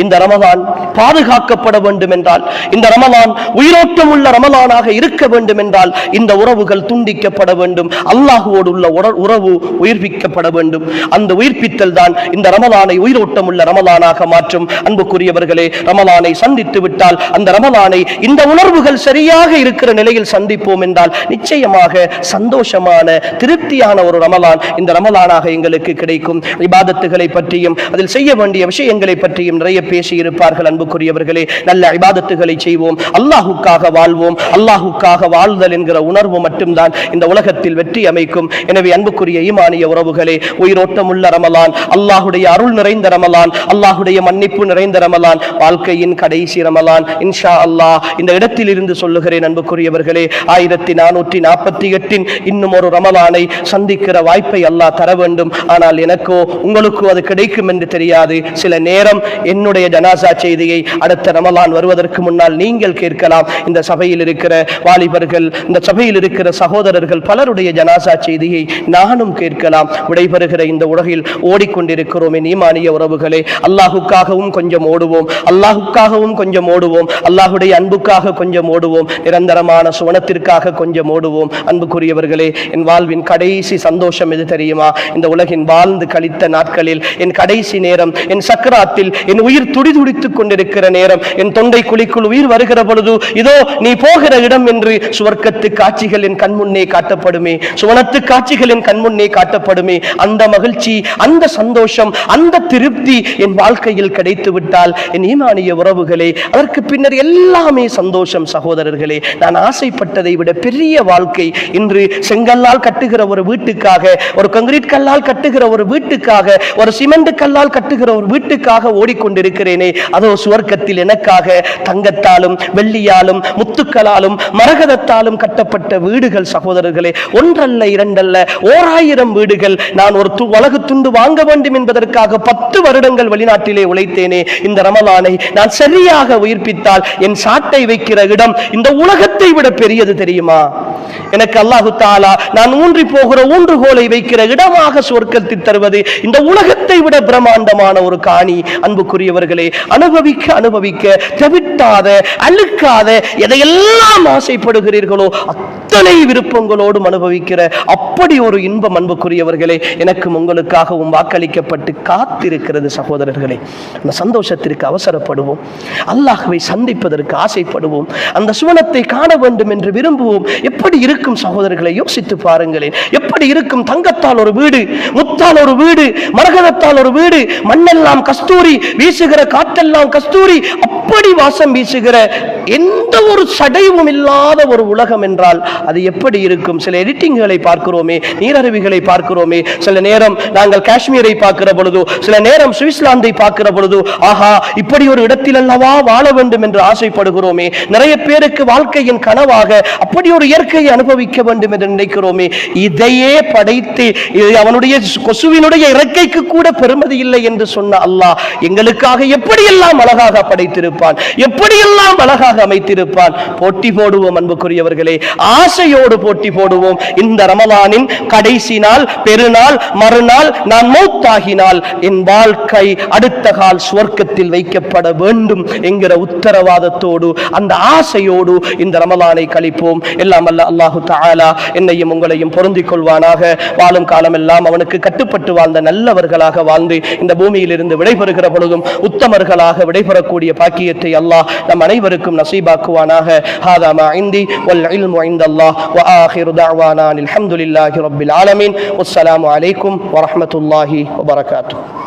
இந்த ரமலான் பாதுகாக்கப்பட வேண்டும் என்றால், இந்த ரமலான் உயிரோட்டம் உள்ள ரமலானாக இருக்க வேண்டும் என்றால் இந்த உறவுகள் துண்டிக்கப்பட வேண்டும். அல்லாஹுவோடு உள்ள உறவு உயிர்ப்பிக்கப்பட வேண்டும். அந்த உயிர்ப்பித்தல் தான் இந்த ரமலானை உயிரோட்டம் உள்ள ரமலானாக மாற்றும். அன்புக்குரியவர்களே, ரமலானை சந்தித்து விட்டால் அந்த ரமலானை இந்த உணர்வுகள் சரியாக இருக்கிற நிலையில் சந்திப்போம் என்றால் நிச்சயமாக சந்தோஷமான திருப்தியான ஒரு ரமலான் இந்த ரமலானாக எங்களுக்கு கிடைக்கும். இபாதத்துகளை பற்றியும் அதில் செய்ய வேண்டிய விஷயங்களை பற்றியும் நிறைய பேசி இருப்பார்கள். அன்புக்குரியவர்களே, நல்ல இபாதத்துகளை செய்வோம், அல்லாஹுக்காக வாழ்வோம். அல்லாஹுக்காக வாழ்தல் என்கிற உணர்வு மட்டும்தான் இந்த உலகத்தில் வெற்றி அமைக்கும். எனவே அன்புக்குரிய ஈமானிய உறவுகளே, உயிரோட்டம் உள்ள ரமலான், அல்லாஹுடைய அருள் நிறைந்த ரமலான், அல்லாஹுடைய மன்னிப்பு நிறைந்த ரமலான், வாழ்க்கையின் கடைசி ரமலான் இன்ஷா அல்லாஹ். இந்த இடத்தில் இருந்து சொல்லுகிறேன் அன்புக்குரியவர்களே, 1448 இன்னும் ஒரு ரமலானை சந்திக்கிற வாய்ப்பை அல்லாஹ் தர வேண்டும். ஆனால் எனக்கோ உங்களுக்கோ அது கிடைக்கும் என்று தெரியாது. சில நேரம் என்னுடைய ஜனாசா செய்தியை அடுத்த ரமலான் வருவதற்கு முன்னால் நீங்கள் கேட்கலாம். இந்த சபையில் இருக்கிற வாலிபர்கள், இந்த சபையில் இருக்கிற சகோதரர்கள் பலருடைய ஜனாசா செய்தியை நானும் கேட்கலாம். விடைபெறுகிற இந்த உலகில் ஓடிக்கொண்டிருக்கிறோம் என் ஈமானிய உறவுகளே. அல்லாஹுக்காகவும் கொஞ்சம் ஓடுவோம், அல்லாஹுக்காகவும் கொஞ்சம் ஓடுவோம், அல்லாஹுடைய அன்புக்காக கொஞ்சம் ஓடுவோம், நிரந்தரமான சுவனத்திற்காக கொஞ்சம் ஓடுவோம். அன்புக்குரியவர்களே, என் வாழ்வின் கடைசி சந்தோஷம் எது தெரியுமா? இந்த உலகின் வாழ்ந்து கழித்த நாட்களில் என் கடைசி நேரம், என் சக்கராத்தில் என் உயிர் துடிதுடித்துக் கொண்டிருக்கிற நேரம், என் தொண்டை குழிக்குள் உயிர் வருகிற பொழுது இதோ நீ போகிற இடம் என்று சுவர்க்கத்து காட்சிகள் என் கண்முன்னே காட்டப்படுமே, சுவனத்து காட்சிகள் என் கண்முன்னே காட்டப்படுமே. அந்த மகிழ்ச்சி, அந்த சந்தோஷம், அந்த திருப்தி என் வாழ்க்கையில் கிடைத்து விட்டால் என் ஈமானிய உறவுகளே, அதற்கு பின்னர் எல்லாமே சந்தோஷம். சகோதரர்களே, நான் ஆசைப்பட்டதை விட பெரிய வாழ்க்கை இன்று செங்கல்லால் கட்டுகிற ஒரு வீட்டுக்காக, ஒரு கான்கிரீட் கல்லால் கட்டுகிற ஒரு வீட்டுக்காக, ஒரு சிமெண்ட் கல்லால் கட்டுகிற ஒரு வீட்டுக்காக ஓடிக்கொண்டிருக்கிறேனே, அதோ சுவர்க்கத்தில் எனக்காக தங்கத்தாலும் வெள்ளியாலும் முத்துக்களாலும் மரகதத்தாலும் கட்டப்பட்ட வீடுகள். சகோதரர்களே, ஒன்றல்ல இரண்டல்ல 1000 வீடுகள். நான் ஒரு வலகு துண்டு வாங்க வேண்டும் என்பதற்காக 10 வருடங்கள் வெளிநாட்டிலே உழைத்தேனே. இந்த ரமலானை நான் சரியாக உயிர்ப்பித்தால் என் சாட்டை வைக்கிற இடம் இந்த உலகத்தை விட பெரியது தெரியுமா? எனக்கு அல்லாஹு தஆலா நான் ஊன்றி போகிற ஊன்றுகோலை வைக்கிற இடமாக சுவர்க்கத்தில் தருவது இந்த உலகத்தை விட பிரம்மாண்டமான ஒரு காணி. அன்புக்குரியவர்களே, அனுபவிக்க அனுபவிக்க தவிட்டாத அழுக்காத எதையெல்லாம் ஆசைப்படுகிறீர்களோ அத்தனை விருப்பங்களோடும் அனுபவிக்கிற அப்படி ஒரு இன்பம் அன்புக்குரியவர்களே எனக்கும் உங்களுக்காகவும் வாக்களிக்கப்பட்டு காத்திருக்கிறது. சகோதரர்களே, அந்த சந்தோஷத்திற்கு அவசரப்படுவோம், அல்லாஹ்வை சந்திப்பதற்கு ஆசைப்படுவோம், அந்த சுவனத்தை காண வேண்டும் என்று விரும்புவோம். எப்படி இருக்கும் சகோதரர்களை யோசித்து பாருங்களேன். எப்படி இருக்கும்? தங்கத்தால் ஒரு வீடு, முத்தால் ஒரு வீடு, மரகதத்தால் ஒரு வீடு, மண்ணெல்லாம் கஸ்தூரி, வீசுகிற காற்றெல்லாம் கஸ்தூரி, அப்படி வாசம் வீசுகிற எந்த ஒரு சடைவும் இல்லாத ஒரு உலகம் என்றால் அது எப்படி இருக்கும்? சில எடிட்டிங்களை பார்க்கிறோமே, நீரருவிகளை பார்க்கிறோமே, சில நேரம் நாங்கள் காஷ்மீரை பார்க்கிற பொழுது, சில நேரம் சுவிட்சர்லாந்தை பார்க்கிற பொழுது, ஆஹா இப்படி ஒரு இடத்தில் அல்லவா வாழ வேண்டும் என்று ஆசைப்படுகிறோமே. நிறைய பேருக்கு வாழ்க்கையின் கனவாக அப்படி ஒரு இயற்கையை அனுபவிக்க வேண்டும் என்று நினைக்கிறோமே. இதையே படைத்து அவனுடைய கொசுவினுடைய இறக்கைக்கு கூட பெருமதி இல்லை என்று சொன்ன அல்லாஹ் எங்களுக்காக எப்படியெல்லாம் அழகாக படைத்திருப்பான், எப்படியெல்லாம் அழகாக அமைத்திருப்பான். போட்டி போடுவோம் அன்புக்குரியவர்களே, ஆசையோடு போட்டி போடுவோம். இந்த ரமலானின் கடைசி நாள், பெருநாள், மறுநாள் நான் மௌத்தாகினால் என் வாழ்க்கை அடுத்த கால் சுவர்க்கத்தில் வைக்கப்பட வேண்டும் என்கிற உத்தரவாதத்தோடு, அந்த ஆசையோடு இந்த ரமலானை கழிப்போம். எல்லாம் அல்ல அல்லாஹு தஆலா என்னையும் உங்களையும் பொருந்திக் கொள்வானாக. வாழும் காலமெல்லாம் அவனுக்கு கட்டுப்பட்டு வாழ்ந்த நல்லவர்களாக வாழ்ந்து இந்த பூமியில் இருந்து விடைபெறுகிற பொழுதும் உத்தமர்களாக விடைபெறக்கூடிய பாக்கியத்தை அல்லாஹ் நம் அனைவருக்கும் நசீபாக்குவானாக. ஹாதா மா இந்தி வல் இல்மு இந்தல்லாஹ் வ ஆகிரு தஅவானா அல்ஹம்துலில்லாஹி ரப்பில் ஆலமீன். வஸ்ஸலாமு அலைக்கும் வ ரஹ்மத்துல்லாஹி வ பரகாத்துஹு.